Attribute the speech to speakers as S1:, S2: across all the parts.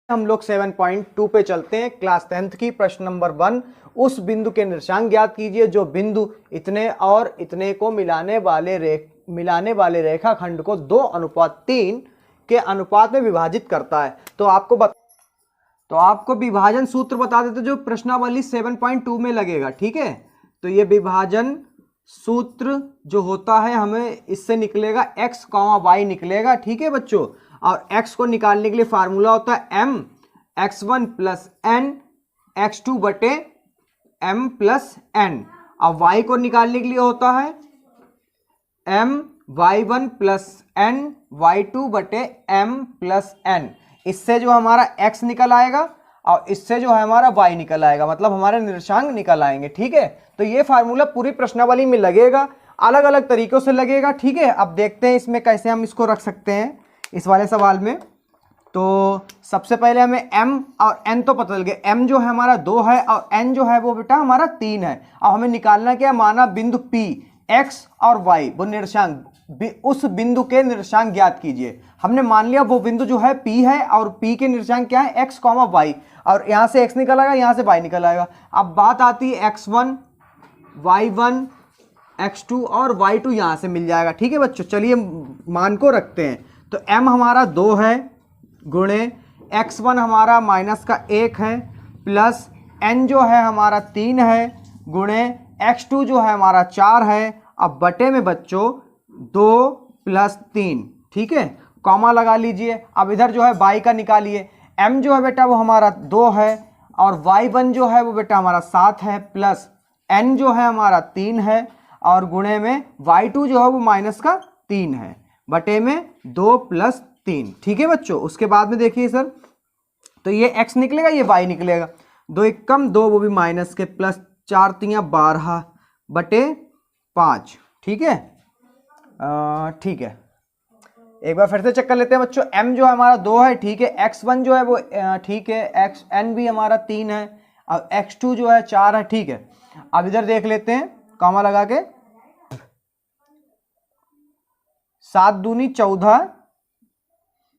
S1: हम लोग 7.2 पे चलते हैं। क्लास 10th की प्रश्न नंबर 1। उस बिंदु के निर्देशांक ज्ञात कीजिए जो बिंदु इतने और इतने को मिलाने वाले रेखाखंड को 2:3 के अनुपात में विभाजित करता है। तो आपको विभाजन सूत्र बता देते जो प्रश्नावली 7.2 में लगेगा। ठीक है, तो ये विभाजन सूत्र जो होता है हमें इससे निकलेगा x, y निकलेगा। ठीक है बच्चों, और x को निकालने के लिए फार्मूला होता है m x1 plus n x2 बटे m प्लस n। अब y को निकालने के लिए होता है m y1 plus n y2 बटे m प्लस n। इससे जो हमारा x निकल आएगा और इससे जो है हमारा y निकल आएगा, मतलब हमारे निर्देशांक निकल आएंगे। ठीक है, तो ये फार्मूला पूरी प्रश्नावली में लगेगा, अलग अलग तरीकों से लगेगा। ठीक है, अब देखते हैं इसमें कैसे हम इसको रख सकते हैं इस वाले सवाल में। तो सबसे पहले हमें m और n तो पता चल गया। m जो है हमारा 2 है और n जो है वो बेटा हमारा 3 है। अब हमें निकालना क्या, माना बिंदु P, x और y वो निर्देशांक, उस बिंदु के निर्देशांक ज्ञात कीजिए। हमने मान लिया वो बिंदु जो है P है और P के निर्देशांक क्या है, x, y, और यहाँ से x निकल आएगा, यहाँ से y निकल आएगा। अब बात आती है x1, y1, x2 और y2 यहाँ से मिल जाएगा। ठीक है बच्चों, चलिए मान को रखते हैं। तो m हमारा 2 है गुणे x1 हमारा माइनस का 1 है प्लस n जो है हमारा 3 है गुणे x2 जो है हमारा 4 है। अब बटे में बच्चों 2 प्लस 3। ठीक है, कॉमा लगा लीजिए। अब इधर जो है y का निकालिए। m जो है बेटा वो हमारा 2 है और y1 जो है वो बेटा हमारा 7 है प्लस n जो है हमारा 3 है और गुणे में y2 जो है वो माइनस का 3 है बटे में 2 प्लस 3। ठीक है बच्चों, उसके बाद में देखिए सर, तो ये x निकलेगा, ये y निकलेगा। 2 एकम 2 वो भी माइनस के, प्लस 4 तियां 12 बटे 5। ठीक है, ठीक है, एक बार फिर से चेक कर लेते हैं बच्चों। m जो है हमारा 2 है, ठीक है, x1 जो है वो ठीक है, n भी हमारा 3 है और x2 जो है 4 है। ठीक है, अब इधर देख लेते हैं कॉमा लगा के। 7 दूनी 14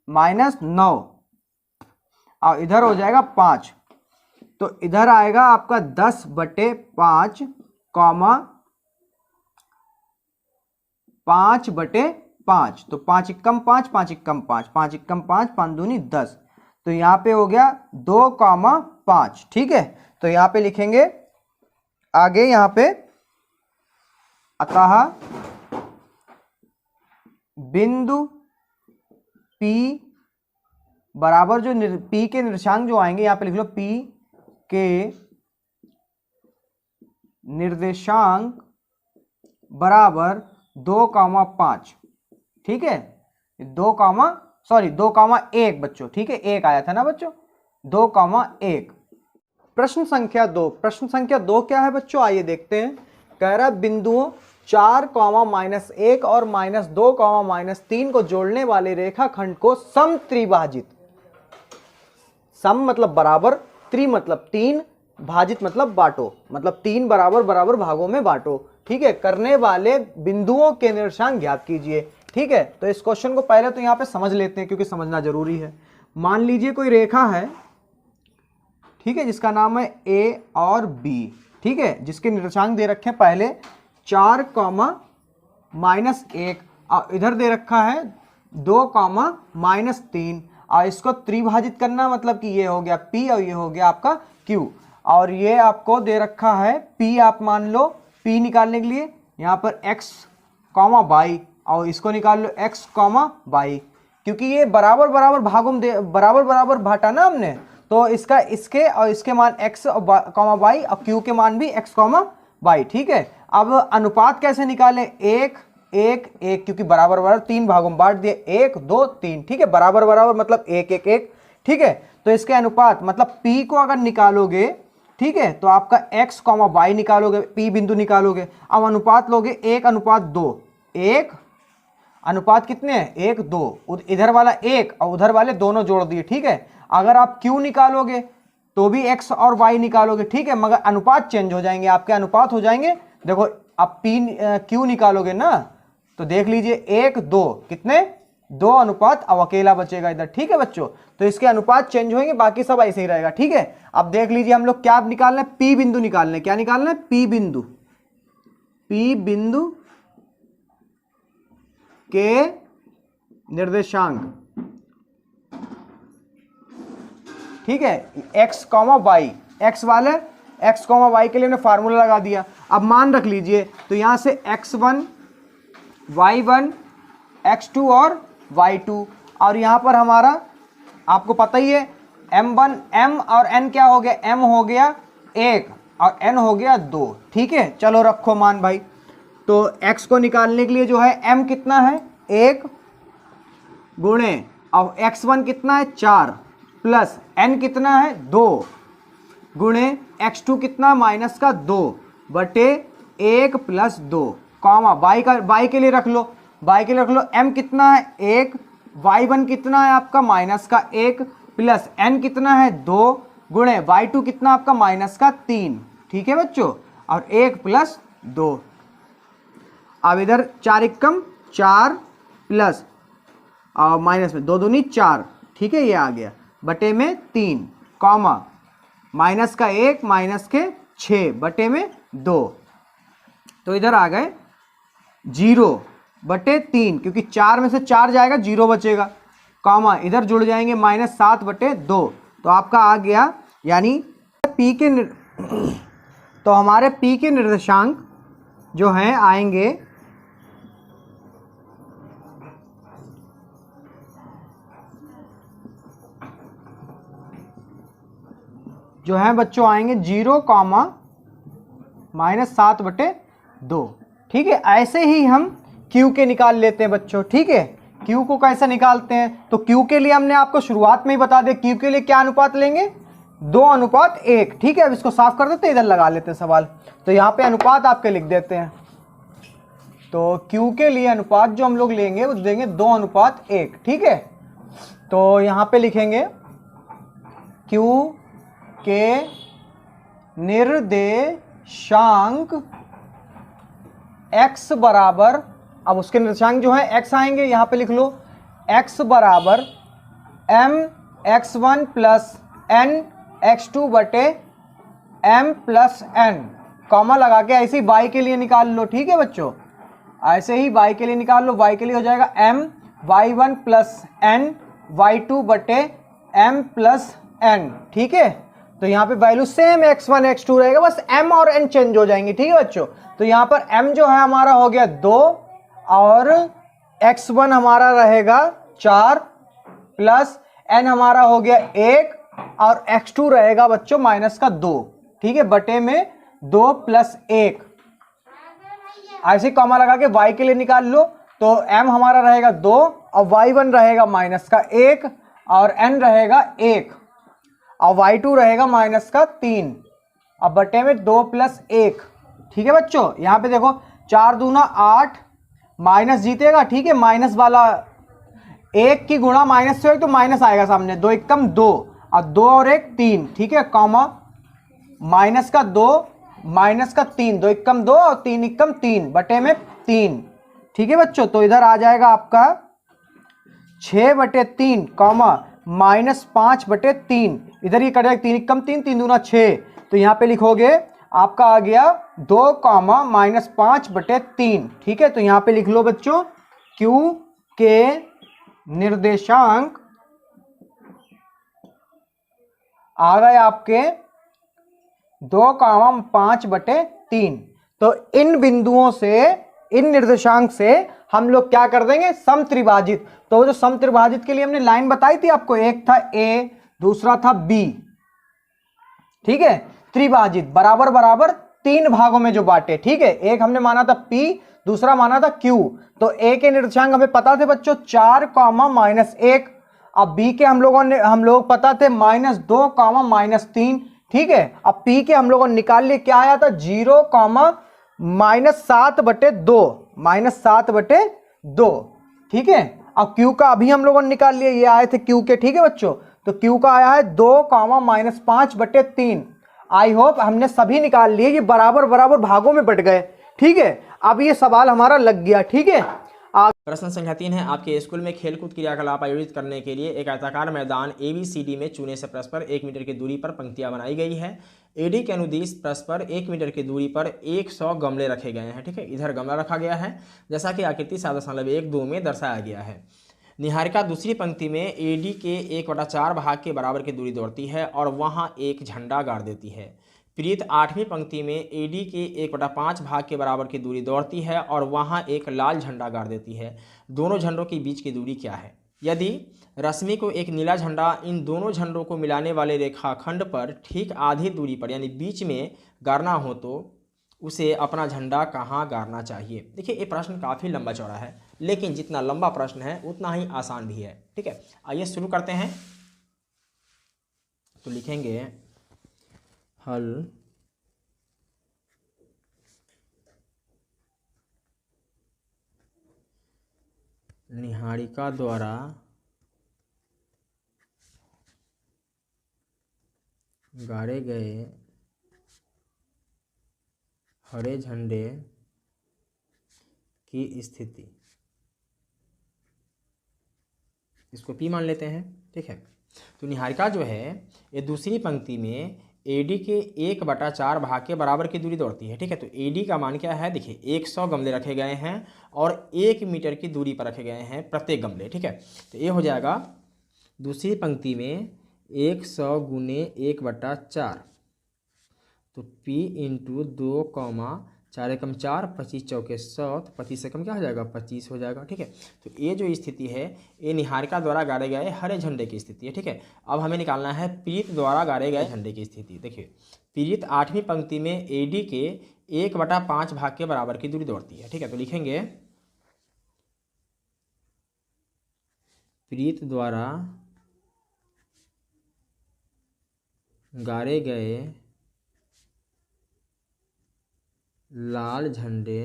S1: माइनस 9 और इधर हो जाएगा 5, तो इधर आएगा आपका 10 बटे 5 कॉमा 5 बटे 5। तो 5 एकम 5, 5 एकम 5, 5 एकम 5, 5 दूनी 10। तो यहाँ पे हो गया 2,5। ठीक है, तो यहाँ पे लिखेंगे आगे, यहाँ पे अतः बिंदु P बराबर जो P के निर्देशांक जो आएंगे, यहाँ पे लिख लो P के निर्देशांक बराबर 2,5। ठीक है, 2,1 बच्चों। ठीक है, 1 आया था ना बच्चों, 2,1। प्रश्न संख्या 2। प्रश्न संख्या 2 क्या है बच्चों, आइए देखते हैं। कह रहा बिंदुओं 4, -1 और -2, -3 को जोड़ने वाले रेखाखंड को समत्रिभाजित, सम मतलब बराबर, त्रि मतलब 3, भाजित मतलब बांटो, मतलब 3 बराबर बराबर भागों में बांटो। ठीक है, करने वाले बिंदुओं के निर्देशांक ज्ञात कीजिए। ठीक है, तो इस क्वेश्चन को पहले तो यहाँ पे समझ लेते हैं क्योंकि समझना जरूरी है। मान लीजिए कोई रेखा है, ठीक है, जिसका नाम है A और B। ठीक है, जिसके निर्देशांक दे रखे हैं पहले 4, -1 और इधर दे रखा है 2, -3 और इसको त्रिभाजित करना, मतलब कि ये हो गया P और ये हो गया आपका Q। और ये आपको दे रखा है P, आप मान लो P निकालने के लिए यहाँ पर x, y और इसको निकाल लो x, y, क्योंकि ये बराबर बराबर भागों में बराबर बराबर बांटा ना हमने, तो इसका इसके और इसके मान x और y और q के मान भी x, y। ठीक है, अब अनुपात कैसे निकालें, 1, 1, 1, क्योंकि बराबर बराबर 3 भागों में बांट दिए, 1, 2, 3। ठीक है, बराबर बराबर मतलब 1, 1, 1। ठीक है, तो इसके अनुपात मतलब p को अगर निकालोगे, ठीक है, तो आपका x, y निकालोगे, p बिंदु निकालोगे। अब अनुपात लोगे 1:2, 1 अनुपात कितने हैं, 1, 2, इधर वाला 1 और उधर वाले दोनों जोड़ दिए। ठीक है, अगर आप q निकालोगे तो भी x और y निकालोगे। ठीक है, मगर अनुपात चेंज हो जाएंगे, आपके अनुपात हो जाएंगे। देखो आप q निकालोगे ना, तो देख लीजिए 1, 2 कितने 2 अनुपात, अब अकेला बचेगा इधर। ठीक है बच्चों, तो इसके अनुपात चेंज होंगे, बाकी सब ऐसे ही रहेगा। ठीक है, अब देख लीजिए हम लोग क्या निकालना है, पी बिंदु निकालना है। क्या निकालना है? पी बिंदु। पी बिंदु के निर्देशांक। ठीक है, x, y, x वाले x, y के लिए हमने फार्मूला लगा दिया। अब मान रख लीजिए, तो यहां से x1, y1, x2 और y2, और यहां पर हमारा आपको पता ही है m1, m और n क्या हो गया, m हो गया 1 और n हो गया 2। ठीक है, चलो रखो मान भाई। तो x को निकालने के लिए जो है m कितना है 1 गुणे, और x1 कितना है 4 प्लस n कितना है 2 गुणे x2 कितना माइनस का 2 बटे 1 प्लस 2, कॉमा y के लिए रख लो, y के लिए रख लो m कितना है 1, y1 कितना है आपका माइनस का 1 प्लस n कितना है 2 गुणे y2 कितना आपका माइनस का 3। ठीक है बच्चों, और 1 प्लस 2। अब इधर 4 एकम 4 प्लस और माइनस में 2 दूनी 4। ठीक है, ये आ गया बटे में 3, कॉमा माइनस का 1 माइनस के 6 बटे में 2। तो इधर आ गए 0 बटे 3, क्योंकि 4 में से 4 जाएगा 0 बचेगा, कॉमा इधर जुड़ जाएंगे -7 बटे 2। तो आपका आ गया, यानी P के तो हमारे P के निर्देशांक जो हैं आएंगे जो है बच्चों आएंगे 0, -7 बटे 2। ठीक है, ऐसे ही हम Q के निकाल लेते हैं बच्चों। ठीक है, Q को कैसे निकालते हैं, तो Q के लिए हमने आपको शुरुआत में ही बता दिया, Q के लिए क्या अनुपात लेंगे 2:1। ठीक है, अब इसको साफ कर देते हैं, इधर लगा लेते हैं सवाल। तो यहाँ पे अनुपात आपके लिख देते हैं। तो Q के लिए अनुपात जो हम लोग लेंगे वो देंगे 2:1। ठीक है, तो यहाँ पे लिखेंगे Q के निर्देशांक x बराबर, अब उसके निर्देशांक जो है x आएंगे, यहाँ पे लिख लो x बराबर m x1 plus n x2 बटे m प्लस n, कॉमा लगा के ऐसे ही y के लिए निकाल लो। ठीक है बच्चों, ऐसे ही y के लिए निकाल लो। y के लिए हो जाएगा m y1 plus n y2 बटे m प्लस n। ठीक है, तो यहाँ पे वैल्यू सेम x1 x2 रहेगा, बस m और n चेंज हो जाएंगे। ठीक है बच्चों, तो यहाँ पर m जो है हमारा हो गया 2 और x1 हमारा रहेगा 4 प्लस n हमारा हो गया 1 और x2 रहेगा बच्चों -2। ठीक है, बटे में 2 प्लस 1, ऐसे कॉमा लगा के y के लिए निकाल लो। तो m हमारा रहेगा 2 और y1 रहेगा -1 और n रहेगा 1 और y2 रहेगा -3, अब बटे में 2 प्लस 1। ठीक है बच्चों, यहाँ पे देखो 4 दूना 8, माइनस जीतेगा। ठीक है, माइनस वाला 1 की गुणा माइनस से हो तो माइनस आएगा सामने, 2 एकम 2 और 2 और 1 3। ठीक है, कॉमा -2 -3, 2 एकम 2 और 3 एकम 3 बटे में 3। ठीक है बच्चों, तो इधर आ जाएगा आपका 6 बटे 3, कॉमा -5 बटे 3, इधर ये कटेगा 3 एकम 3, 3 दूना 6, तो यहाँ पे लिखोगे आपका आ गया 2, -5 बटे 3। ठीक है, तो यहाँ पे लिख लो बच्चों Q के निर्देशांक आ गए आपके 2, 5 बटे 3। तो इन बिंदुओं से, इन निर्देशांक से हम लोग क्या कर देंगे, समत्रिभाजित। तो जो समत्रिभाजित के लिए हमने लाइन बताई थी आपको, एक था A, दूसरा था B। ठीक है, त्रिभाजित बराबर बराबर 3 भागों में जो बांटे। ठीक है, एक हमने माना था P, दूसरा माना था Q। तो A के निर्देशांक हमें पता थे बच्चों 4, -1। अब B के हम लोग पता थे -2, -3। ठीक है, अब P के हम लोगों ने निकाल लिए, क्या आया था 0, -7 बटे 2, -7 बटे 2। ठीक है, अब Q का अभी हम लोगों ने निकाल लिया, ये आए थे Q के। ठीक है बच्चों, तो Q का आया है 2, -5 बटे 3। आई होप हमने सभी निकाल लिए, ये बराबर बराबर भागों में बट गए। ठीक है, अब ये सवाल हमारा लग गया। ठीक है,
S2: प्रश्न संख्या 3 है, आपके स्कूल में खेलकूद क्रियाकलाप आयोजित करने के लिए एक आयताकार मैदान ABCD में चूने से परस्पर 1 मीटर की दूरी पर पंक्तियां बनाई गई है। AD के अनुदिश परस्पर 1 मीटर की दूरी पर 100 गमले रखे गए हैं। ठीक है, इधर गमला रखा गया है जैसा कि आकृति 7.12 में दर्शाया गया है। निहारिका दूसरी पंक्ति में AD के 1/4 भाग के बराबर की दूरी दौड़ती है और वहां एक झंडा गाड़ देती है। प्रीत 8वीं पंक्ति में AD के 1/5 भाग के बराबर की दूरी दौड़ती है और वहां एक लाल झंडा गाड़ देती है। दोनों झंडों के बीच की दूरी क्या है? यदि रश्मि को एक नीला झंडा इन दोनों झंडों को मिलाने वाले रेखाखंड पर ठीक आधी दूरी पर यानी बीच में गाड़ना हो तो उसे अपना झंडा कहाँ गाड़ना चाहिए? देखिए, ये प्रश्न काफ़ी लंबा चौड़ा है, लेकिन जितना लंबा प्रश्न है उतना ही आसान भी है। ठीक है, आइए शुरू करते हैं। तो लिखेंगे हल निहारिका द्वारा गाड़े गए हरे झंडे की स्थिति, इसको P मान लेते हैं। ठीक है, तो निहारिका जो है ये दूसरी पंक्ति में AD के 1/4 भाग के बराबर की दूरी दौड़ती है। ठीक है, तो AD का मान क्या है? देखिए, 100 गमले रखे गए हैं और 1 मीटर की दूरी पर रखे गए हैं प्रत्येक गमले। ठीक है, तो ये हो जाएगा दूसरी पंक्ति में 100 गुने 1/4, तो P इंटू 2, 4 एकम 4, 25 चौके 100, तो 25 से कम क्या हो जाएगा? 25 हो जाएगा। ठीक है, तो ये जो स्थिति है ये निहारिका द्वारा गाड़े गए हरे झंडे की स्थिति है। ठीक है, अब हमें निकालना है प्रीत द्वारा गाड़े गए झंडे की स्थिति। देखिए, प्रीत 8वीं पंक्ति में AD के 1/5 भाग के बराबर की दूरी दौड़ती है। ठीक है, तो लिखेंगे प्रीत द्वारा गाड़े गए लाल झंडे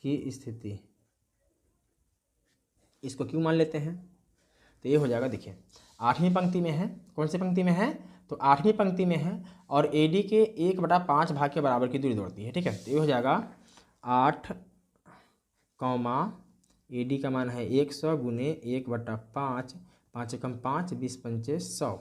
S2: की स्थिति, इसको क्यों मान लेते हैं? तो ये हो जाएगा, देखिए 8वीं पंक्ति में है। कौन सी पंक्ति में है? तो 8वीं पंक्ति में है और AD के 1/5 भाग के बराबर की दूरी दौड़ती है। ठीक है, तो ये हो जाएगा 8, AD का मान है 100 गुने 1/5, 5 एकम 5, 20 पंचे 100,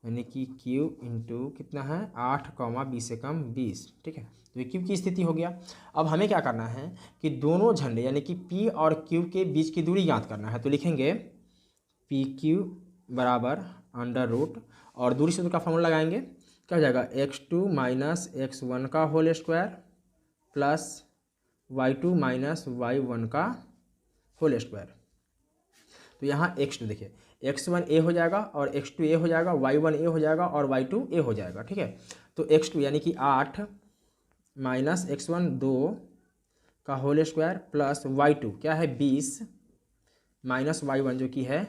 S2: यानी कि Q इंटू कितना है? 8, 20 एकम 20। ठीक है, तो ये Q की स्थिति हो गया। अब हमें क्या करना है कि दोनों झंडे यानी कि P और Q के बीच की दूरी ज्ञात करना है। तो लिखेंगे PQ बराबर √ और दूरी सूत्र का फॉर्मूला लगाएंगे। क्या हो जाएगा? x2 माइनस x1 का whole square plus y2 minus y1 का होल स्क्वायर। तो यहाँ x2 देखिए, x1 a हो जाएगा और x2 a हो जाएगा, y1 a हो जाएगा और y2 a हो जाएगा। ठीक है, तो x2 यानी कि 8 माइनस x1 2 का होल स्क्वायर प्लस y2 क्या है? 20 माइनस y1 जो कि है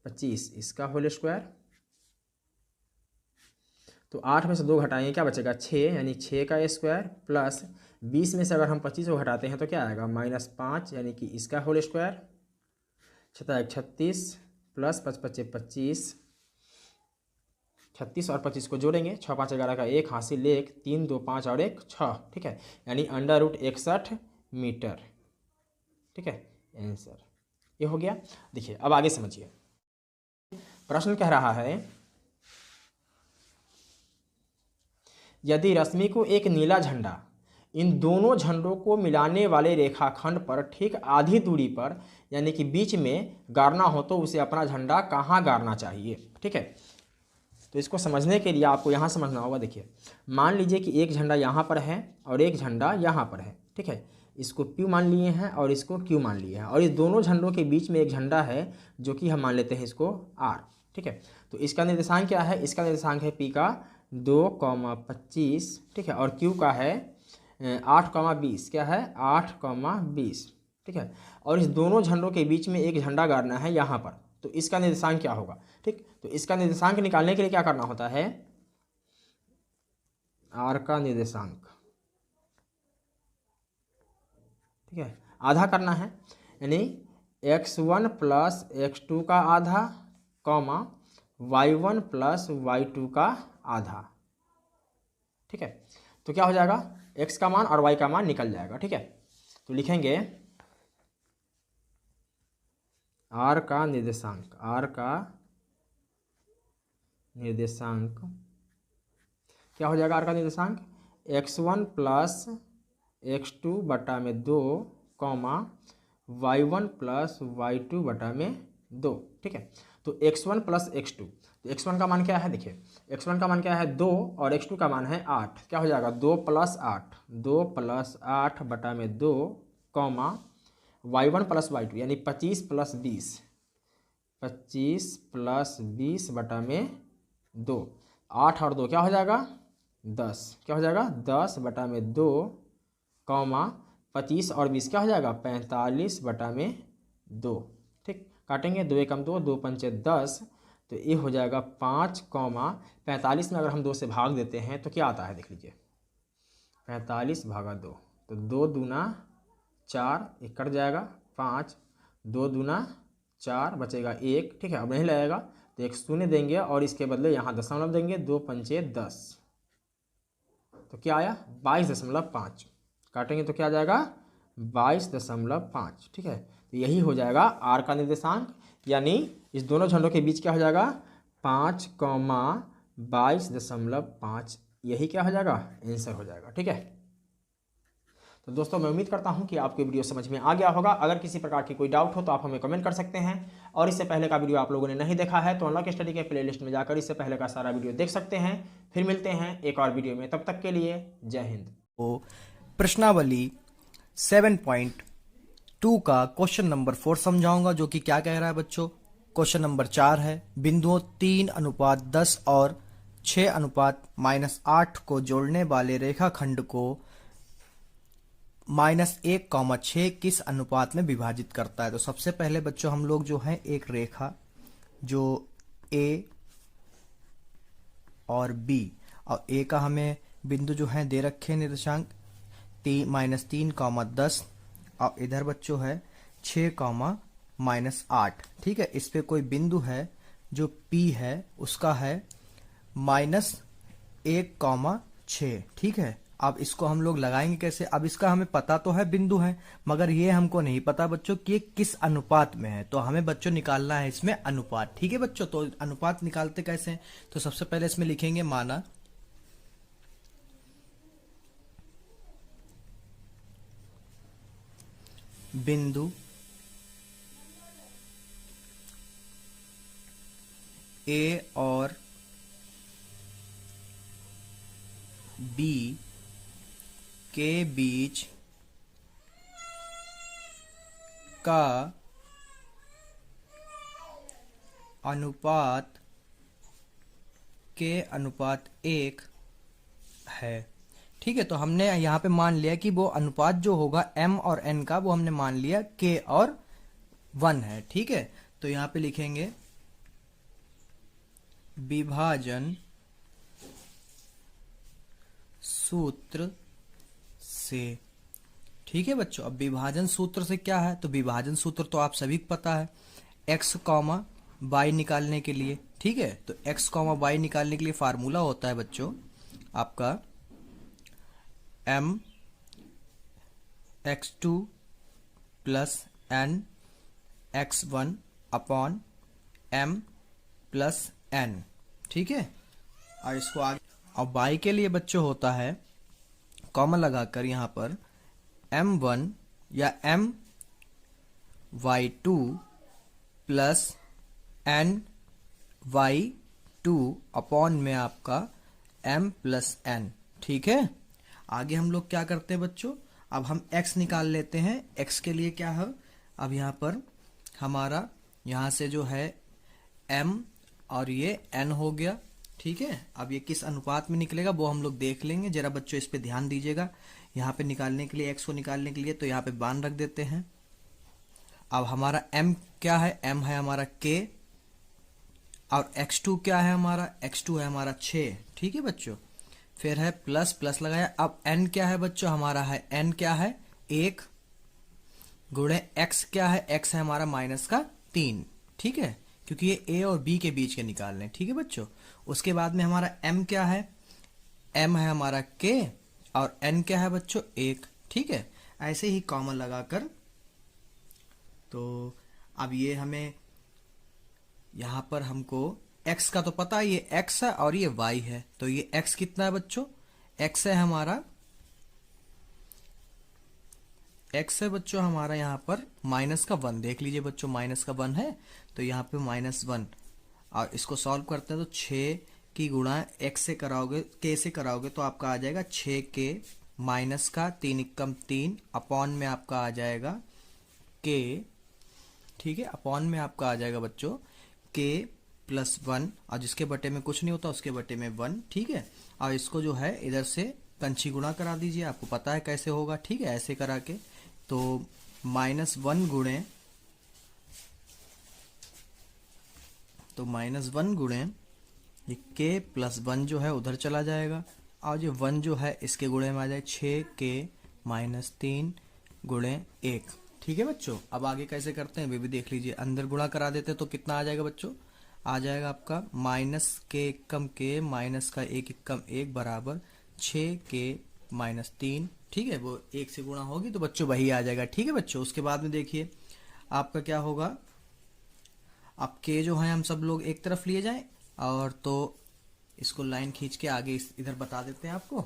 S2: 25 इसका होल स्क्वायर। तो 8 में से 2 घटाएंगे, क्या बचेगा? 6, यानी 6 का स्क्वायर प्लस 20 में से अगर हम 25 को घटाते हैं तो क्या आएगा? -5, यानी कि इसका होल स्क्वायर। 36 प्लस 5 × 5 = 25, 36 और 25 को जोड़ेंगे, 6 × 5 = 11 का 1 हासिल 1, 3 2 5 और 1 6। ठीक है, यानी √61 मीटर। ठीक है, आंसर ये हो गया। देखिए, अब आगे समझिए। प्रश्न कह रहा है यदि रश्मि को एक नीला झंडा इन दोनों झंडों को मिलाने वाले रेखाखंड पर ठीक आधी दूरी पर यानी कि बीच में गाड़ना हो तो उसे अपना झंडा कहाँ गाड़ना चाहिए? ठीक है, तो इसको समझने के लिए आपको यहाँ समझना होगा। देखिए, मान लीजिए कि एक झंडा यहाँ पर है और एक झंडा यहाँ पर है। ठीक है, इसको P मान लिए हैं और इसको Q मान लिए हैं और इस दोनों झंडों के बीच में एक झंडा है जो कि हम मान लेते हैं इसको R। ठीक है, तो इसका निर्देशांक क्या है? इसका निर्देशांक है P का 2,25। ठीक है, और Q का है 8,20। क्या है? 8,20। ठीक है, और इस दोनों झंडों के बीच में एक झंडा गाड़ना है यहाँ पर, तो इसका निर्देशांक क्या होगा? ठीक, तो इसका निर्देशांक निकालने के लिए क्या करना होता है? R का निर्देशांक, ठीक है, आधा करना है, यानी x1 प्लस x2 का आधा, y1 प्लस y2 का आधा। ठीक है, तो क्या हो जाएगा? x का मान और y का मान निकल जाएगा। ठीक है, तो लिखेंगे r का निर्देशांक, r का निर्देशांक क्या हो जाएगा? r का निर्देशांक x1 प्लस x2 बटा में 2 कॉमा y1 प्लस y2 बटा में 2। ठीक है, तो x1 प्लस x2, तो x1 का मान क्या है? देखिए x1 का मान क्या है? 2 और x2 का मान है 8। क्या हो जाएगा? 2 प्लस 8, 2 प्लस 8 बटा में 2 कॉमा y1 प्लस y2 यानी 25 प्लस 20, 25 प्लस 20 बटा में 2। 8 और 2 क्या हो जाएगा? 10। क्या हो जाएगा? 10 बटा में 2 कॉमा 25 और 20 क्या हो जाएगा? 45 बटा में 2। ठीक, काटेंगे 2 एकम 2, 2 पंचे 10, तो ये हो जाएगा 5 कॉमा 45 में अगर हम 2 से भाग देते हैं तो क्या आता है? देख लीजिए 45 भागा 2, तो 2 दूना 4, एक कट जाएगा 5, 2 दूना 4 बचेगा 1। ठीक है, अब नहीं लगेगा तो एक शून्य देंगे और इसके बदले यहाँ दशमलव देंगे, 2 पंचे 10, तो क्या आया? 22.5। काटेंगे तो क्या आ जाएगा? 22.5। ठीक है, तो यही हो जाएगा r का निर्देशांक, यानी इस दोनों झंडों के बीच क्या हो जाएगा? 5 कॉमा 22.5, यही क्या हो जाएगा? आंसर हो जाएगा। ठीक है, तो दोस्तों मैं उम्मीद करता हूं कि आपको वीडियो समझ में आ गया होगा। अगर किसी प्रकार की कोई डाउट हो तो आप हमें कमेंट कर सकते हैं, और इससे पहले का वीडियो आप लोगों ने नहीं देखा है तो अनलॉक स्टडी के प्लेलिस्ट में जाकर इससे पहले का सारा वीडियो देख सकते हैं। फिर मिलते हैं एक और वीडियो में, तब तक के लिए जय हिंद।
S1: तो प्रश्नावली 7.2 का क्वेश्चन नंबर 4 समझाऊंगा, जो कि क्या कह रहा है बच्चों। क्वेश्चन नंबर 4 है, बिंदुओं 3:10 और 6:-8 को जोड़ने वाले रेखाखंड को -1,6 किस अनुपात में विभाजित करता है। तो सबसे पहले बच्चों हम लोग जो है एक रेखा जो A और B, और A का हमें बिंदु जो है दे रखे निर्देशांक -3,10, और इधर बच्चों है 6,-8। ठीक है, इस पे कोई बिंदु है जो P है, उसका है -1,6। ठीक है, अब इसको हम लोग लगाएंगे कैसे? अब इसका हमें पता तो है बिंदु है, मगर ये हमको नहीं पता बच्चों कि ये किस अनुपात में है। तो हमें बच्चों निकालना है इसमें अनुपात। ठीक है बच्चों, तो अनुपात निकालते कैसे हैं? तो सबसे पहले इसमें लिखेंगे, माना बिंदु A और B के बीच का अनुपात के अनुपात 1 है। ठीक है, तो हमने यहाँ पे मान लिया कि वो अनुपात जो होगा m और n का, वो हमने मान लिया k और 1 है। ठीक है, तो यहाँ पे लिखेंगे विभाजन सूत्र से। ठीक है बच्चों, अब विभाजन सूत्र से क्या है? तो विभाजन सूत्र तो आप सभी को पता है, x, y निकालने के लिए। ठीक है, तो x, y निकालने के लिए फार्मूला होता है बच्चों आपका m x2 plus n x1 upon m plus n। ठीक है, और इसको आगे, और y के लिए बच्चों होता है कॉमा लगाकर यहाँ पर m1 या my2 plus n y2 upon में आपका m प्लस n। ठीक है, आगे हम लोग क्या करते हैं बच्चों? अब हम x निकाल लेते हैं। x के लिए क्या है? अब यहाँ पर हमारा यहाँ से जो है m और ये n हो गया। ठीक है, अब ये किस अनुपात में निकलेगा वो हम लोग देख लेंगे। जरा बच्चों इस पे ध्यान दीजिएगा। यहाँ पे निकालने के लिए, x को निकालने के लिए, तो यहाँ पे बान रख देते हैं। अब हमारा m क्या है? m है हमारा k, और x2 क्या है हमारा? x2 है हमारा 6। ठीक है बच्चों, फिर है प्लस प्लस लगाया। अब n क्या है बच्चों? हमारा है n क्या है? 1 गुणे x क्या है? x है हमारा -3। ठीक है, क्योंकि ये a और b के बीच के निकालने। ठीक है बच्चों, उसके बाद में हमारा m क्या है? m है हमारा k,
S3: और n क्या है बच्चों 1, ठीक है। ऐसे ही कॉमन लगाकर, तो अब ये हमें यहाँ पर हमको x का तो पता है, ये x है और ये y है, तो ये x कितना है बच्चों, x है हमारा, x है बच्चों हमारा यहाँ पर माइनस का 1, देख लीजिए बच्चों माइनस का 1 है, तो यहाँ पे -1, और इसको सॉल्व करते हैं तो 6 की गुणा x से कराओगे, k से कराओगे तो आपका आ जाएगा 6k माइनस का 3 एकम 3 अपॉन में आपका आ जाएगा k, ठीक है, अपॉन में आपका आ जाएगा बच्चों k प्लस 1, और जिसके बटे में कुछ नहीं होता उसके बटे में 1, ठीक है। और इसको जो है इधर से कंची गुणा करा दीजिए, आपको पता है कैसे होगा, ठीक है, ऐसे करा के, तो -1 गुणे, तो -1 गुणे ये k प्लस 1 जो है उधर चला जाएगा, और ये 1 जो है इसके गुणे में आ जाए 6k माइनस 3 गुणे 1, ठीक है बच्चों। अब आगे कैसे करते हैं वे भी देख लीजिए, अंदर गुणा करा देते हैं तो कितना आ जाएगा बच्चों, आ जाएगा आपका -k एकम k माइनस का 1 एकम 1 बराबर 6k माइनस 3, ठीक है, वो 1 से गुणा होगी तो बच्चों वही आ जाएगा, ठीक है बच्चों। उसके बाद में देखिए आपका क्या होगा, अब k जो है हम सब लोग एक तरफ लिए जाएं, और तो इसको लाइन खींच के आगे इधर बता देते हैं आपको,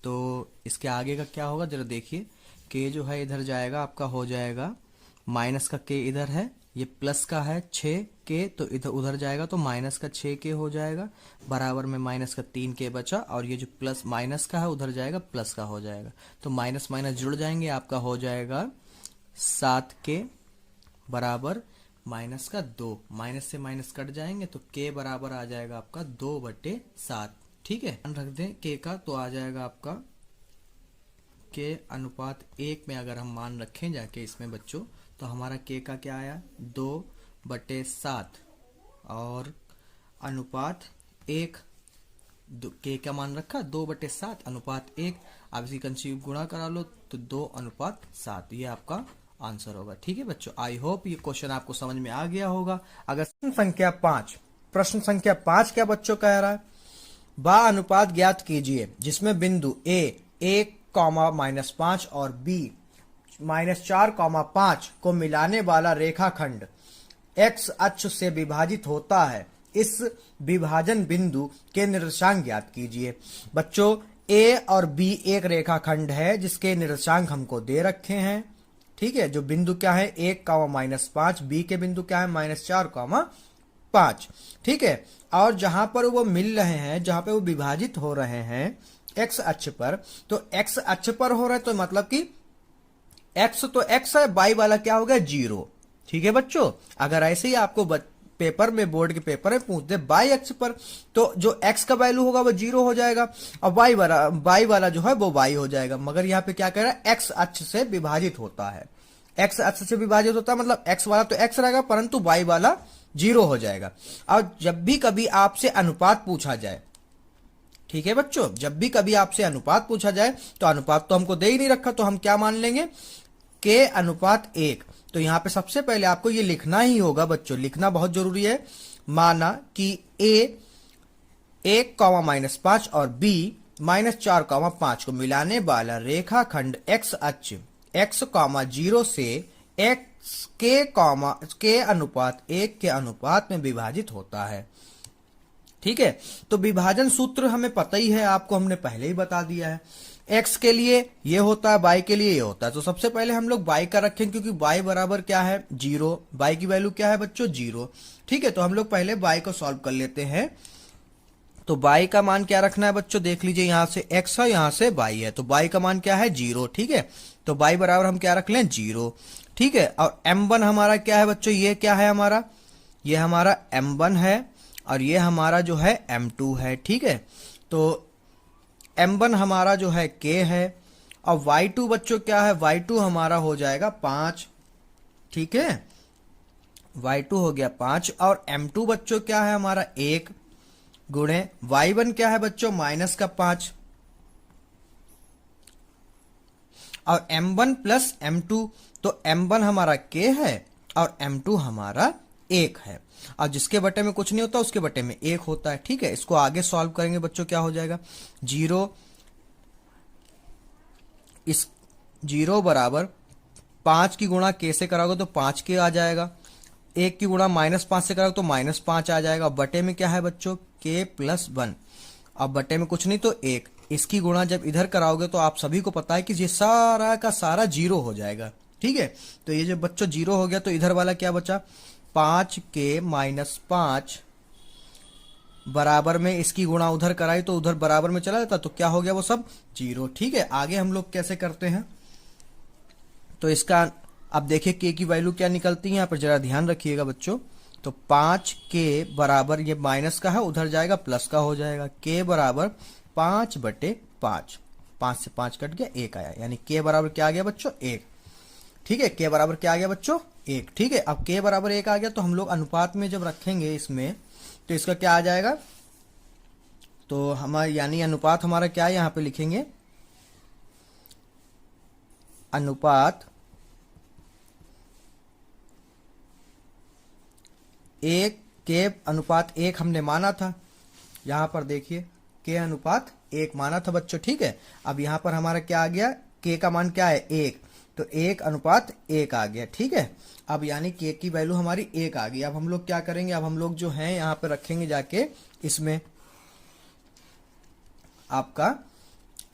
S3: तो इसके आगे का क्या होगा जरा देखिए, k जो है इधर जाएगा, आपका हो जाएगा माइनस का k इधर है, ये प्लस का है 6k, तो इधर उधर जाएगा तो माइनस का 6k हो जाएगा, बराबर में माइनस का 3k बचा, और ये जो प्लस माइनस का है उधर जाएगा प्लस का हो जाएगा, तो माइनस माइनस जुड़ जाएंगे, आपका हो जाएगा 7k बराबर माइनस का 2, माइनस से माइनस कट जाएंगे तो k बराबर आ जाएगा आपका 2/7, ठीक है। ध्यान रख दें k का, तो आ जाएगा आपका k अनुपात 1 में अगर हम मान रखें जाके इसमें बच्चों, तो हमारा k का क्या आया 2/7, और अनुपात 1, k का मान रखा 2/7 अनुपात 1, अब इसी कंसी गुणा करा लो तो 2/7, ये आपका आंसर होगा, ठीक है बच्चों। आई होप ये क्वेश्चन आपको समझ में आ गया होगा। अगर
S1: प्रश्न संख्या 5 क्या बच्चों कह रहा है, बा अनुपात ज्ञात कीजिए जिसमें बिंदु a 1, -5 और b -4, 5 को मिलाने वाला रेखाखंड x अक्ष से विभाजित होता है, इस विभाजन बिंदु के निर्देशांक ज्ञात कीजिए। बच्चों a और b एक रेखाखंड है जिसके निर्देशांक हमको दे रखे हैं, ठीक है, जो बिंदु क्या है 1, -5, b के बिंदु क्या है -4, 5, ठीक है। और जहां पर वो मिल रहे हैं, जहां पे वो विभाजित हो रहे हैं x अक्ष पर, तो x अक्ष पर हो रहे हैं तो मतलब कि x तो x है, y वाला क्या हो गया 0, ठीक है बच्चों। अगर ऐसे ही आपको पेपर में, बोर्ड के पेपर में पूछ दे y अक्ष पर, तो जो x का वैल्यू होगा वो 0 हो जाएगा, और y वाला जो है वो y हो जाएगा। मगर यहाँ पे क्या कह रहा है, x अक्ष से विभाजित होता है, x अक्ष से विभाजित होता है मतलब x वाला तो x रहेगा परंतु y वाला 0 हो जाएगा। और जब भी कभी आपसे अनुपात पूछा जाए, ठीक है बच्चों, जब भी कभी आपसे अनुपात पूछा जाए तो अनुपात तो हमको दे ही नहीं रखा, तो हम क्या मान लेंगे k अनुपात 1। तो यहाँ पे सबसे पहले आपको ये लिखना ही होगा बच्चों, लिखना बहुत जरूरी है। माना कि a 1, -5 और b -4, 5 को मिलाने वाला रेखाखंड x अक्ष x, 0 से x k अनुपात 1 के अनुपात में विभाजित होता है, ठीक है। तो विभाजन सूत्र हमें पता ही है, आपको हमने पहले ही बता दिया है। x के लिए ये होता है, y के लिए ये होता है, तो सबसे पहले हम लोग y का रखें, क्योंकि y बराबर क्या है 0, y की वैल्यू क्या है बच्चों 0, ठीक है। तो हम लोग पहले y को सॉल्व कर लेते हैं। तो y का मान क्या रखना है बच्चों, देख लीजिए यहाँ से x है, यहाँ से y है, तो y का मान क्या है 0, ठीक है। तो y बराबर हम क्या रख लें 0, ठीक है। और m1 हमारा क्या है बच्चों, ये क्या है हमारा, ये हमारा m1 है, और ये हमारा जो है m2 है, ठीक है। तो m1 हमारा जो है k है, और y2 बच्चों क्या है, y2 हमारा हो जाएगा 5, ठीक है, y2 हो गया 5, और m2 बच्चों क्या है हमारा 1 गुणे y1 क्या है बच्चों -5, और m1 प्लस m2, तो m1 हमारा k है और m2 हमारा 1 है, और जिसके बटे में कुछ नहीं होता उसके बटे में 1 होता है, ठीक है। इसको आगे सॉल्व करेंगे बच्चों, क्या हो जाएगा 0
S3: इस 0 बराबर 5 की गुणा k से कराओगे तो 5k आ जाएगा, 1 की गुणा -5 से कराओगे तो -5 आ जाएगा। बटे में क्या है बच्चों, k प्लस 1। अब बटे में कुछ नहीं तो 1, इसकी गुणा जब इधर कराओगे तो आप सभी को पता है कि ये सारा का सारा 0 हो जाएगा। ठीक है, तो ये जो बच्चों 0 हो गया तो इधर वाला क्या बचा, 5k - 5 बराबर में इसकी गुणा उधर कराई तो उधर बराबर में चला जाता, तो क्या हो गया वो सब 0। ठीक है, आगे हम लोग कैसे करते हैं, तो इसका अब देखिए k की वैल्यू क्या निकलती है, यहाँ पर जरा ध्यान रखिएगा बच्चों। तो 5k बराबर ये माइनस का है उधर जाएगा प्लस का हो जाएगा, k बराबर 5/5, 5 से 5 कट गया 1 आया, यानी k बराबर क्या आ गया बच्चों 1। ठीक है, k बराबर क्या आ गया बच्चों 1। ठीक है, अब k बराबर 1 आ गया तो हम लोग अनुपात में जब रखेंगे इसमें तो इसका क्या आ जाएगा, तो हमारा यानी अनुपात हमारा क्या है, यहाँ पे लिखेंगे अनुपात 1 k अनुपात 1 हमने माना था, यहाँ पर देखिए k अनुपात 1 माना था बच्चों। ठीक है, अब यहाँ पर हमारा क्या आ गया, k का मान क्या है 1, तो 1 अनुपात 1 आ गया। ठीक है, अब यानी k की वैल्यू हमारी 1 आ गई। अब हम लोग क्या करेंगे, अब हम लोग जो है यहाँ पे रखेंगे जाके इसमें आपका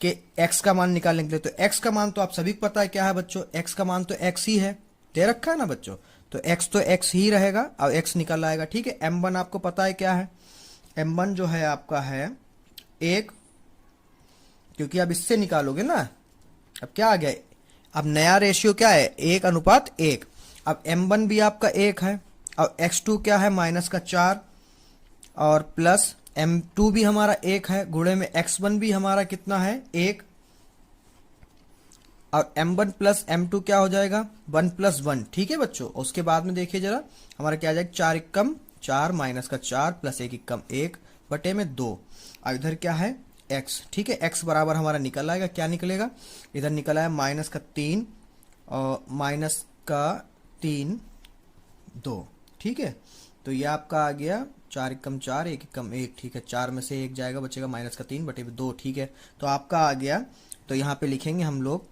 S3: कि x का मान निकालने के लिए, तो x का मान तो आप सभी को पता है क्या है बच्चों, x का मान तो x ही है, दे रखा है ना बच्चों, तो x ही रहेगा और x निकल आएगा। ठीक है, m1 आपको पता है क्या है, m1 जो है आपका है 1, क्योंकि अब इससे निकालोगे ना, अब क्या आ गया, अब नया रेशियो क्या है 1:1। अब m1 भी आपका 1 है और x2 क्या है -4 और प्लस m2 भी हमारा 1 है, गुणे में x1 भी हमारा कितना है 1, और m1 प्लस m2 क्या हो जाएगा 1 + 1। ठीक है बच्चों, उसके बाद में देखिए जरा हमारा क्या आ जाएगा 4 × 4 -4 प्लस 1 × 1 बटे में 2, और इधर क्या है x। ठीक है, x बराबर हमारा निकल आएगा, क्या निकलेगा, इधर निकल आया -3 और -3 2। ठीक है, तो ये आपका आ गया 4 × 4 1 × 1। ठीक है, 4 में से 1 जाएगा, बचेगा -3 बटे 2। ठीक है, तो आपका आ गया, तो यहाँ पे लिखेंगे हम लोग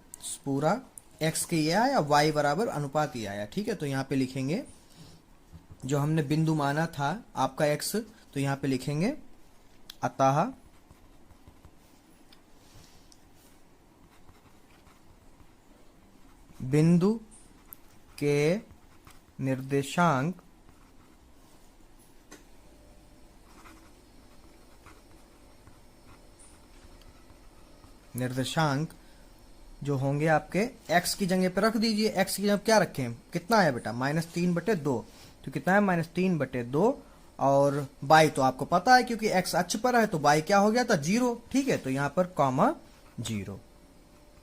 S3: पूरा x के ये आया, y बराबर अनुपात ये आया। ठीक है, तो यहाँ पे लिखेंगे जो हमने बिंदु माना था आपका x, तो यहाँ पे लिखेंगे अतः बिंदु के निर्देशांक जो होंगे आपके x की जगह पे रख दीजिए, x की जगह क्या रखें, कितना है बेटा -3/2, तो कितना है -3/2, और y तो आपको पता है क्योंकि x अक्ष पर है तो y क्या हो गया था 0। ठीक है, तो यहाँ पर कॉमा 0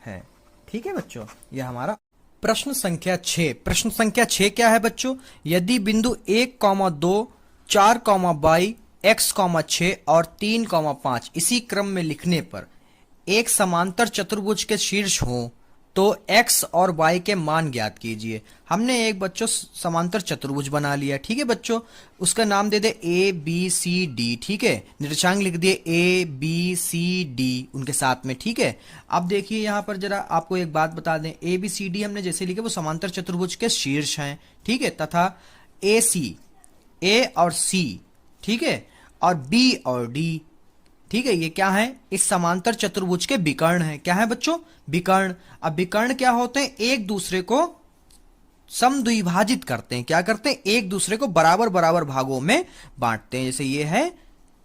S3: है। ठीक है बच्चों, यह हमारा प्रश्न संख्या 6। प्रश्न संख्या 6 क्या है बच्चों, यदि बिंदु 1,2 4, x, 6 और 3, 5 इसी क्रम में लिखने पर एक समांतर चतुर्भुज के शीर्ष हो तो x और y के मान ज्ञात कीजिए। हमने एक बच्चों समांतर चतुर्भुज बना लिया। ठीक है बच्चों, उसका नाम दे दे ABCD। ठीक है, निर्देशांक लिख दिए ABCD उनके साथ में। ठीक है, अब देखिए यहाँ पर जरा आपको एक बात बता दें, ABCD हमने जैसे लिखे वो समांतर चतुर्भुज के शीर्ष हैं। ठीक है, तथा AC A और C, ठीक है, और B और D, ठीक है, ये क्या है, इस समांतर चतुर्भुज के विकर्ण है। क्या है बच्चों, विकर्ण। अब विकर्ण क्या होते हैं, एक दूसरे को समद्विभाजित करते हैं। क्या करते हैं, एक दूसरे को बराबर बराबर भागों में बांटते हैं। जैसे ये है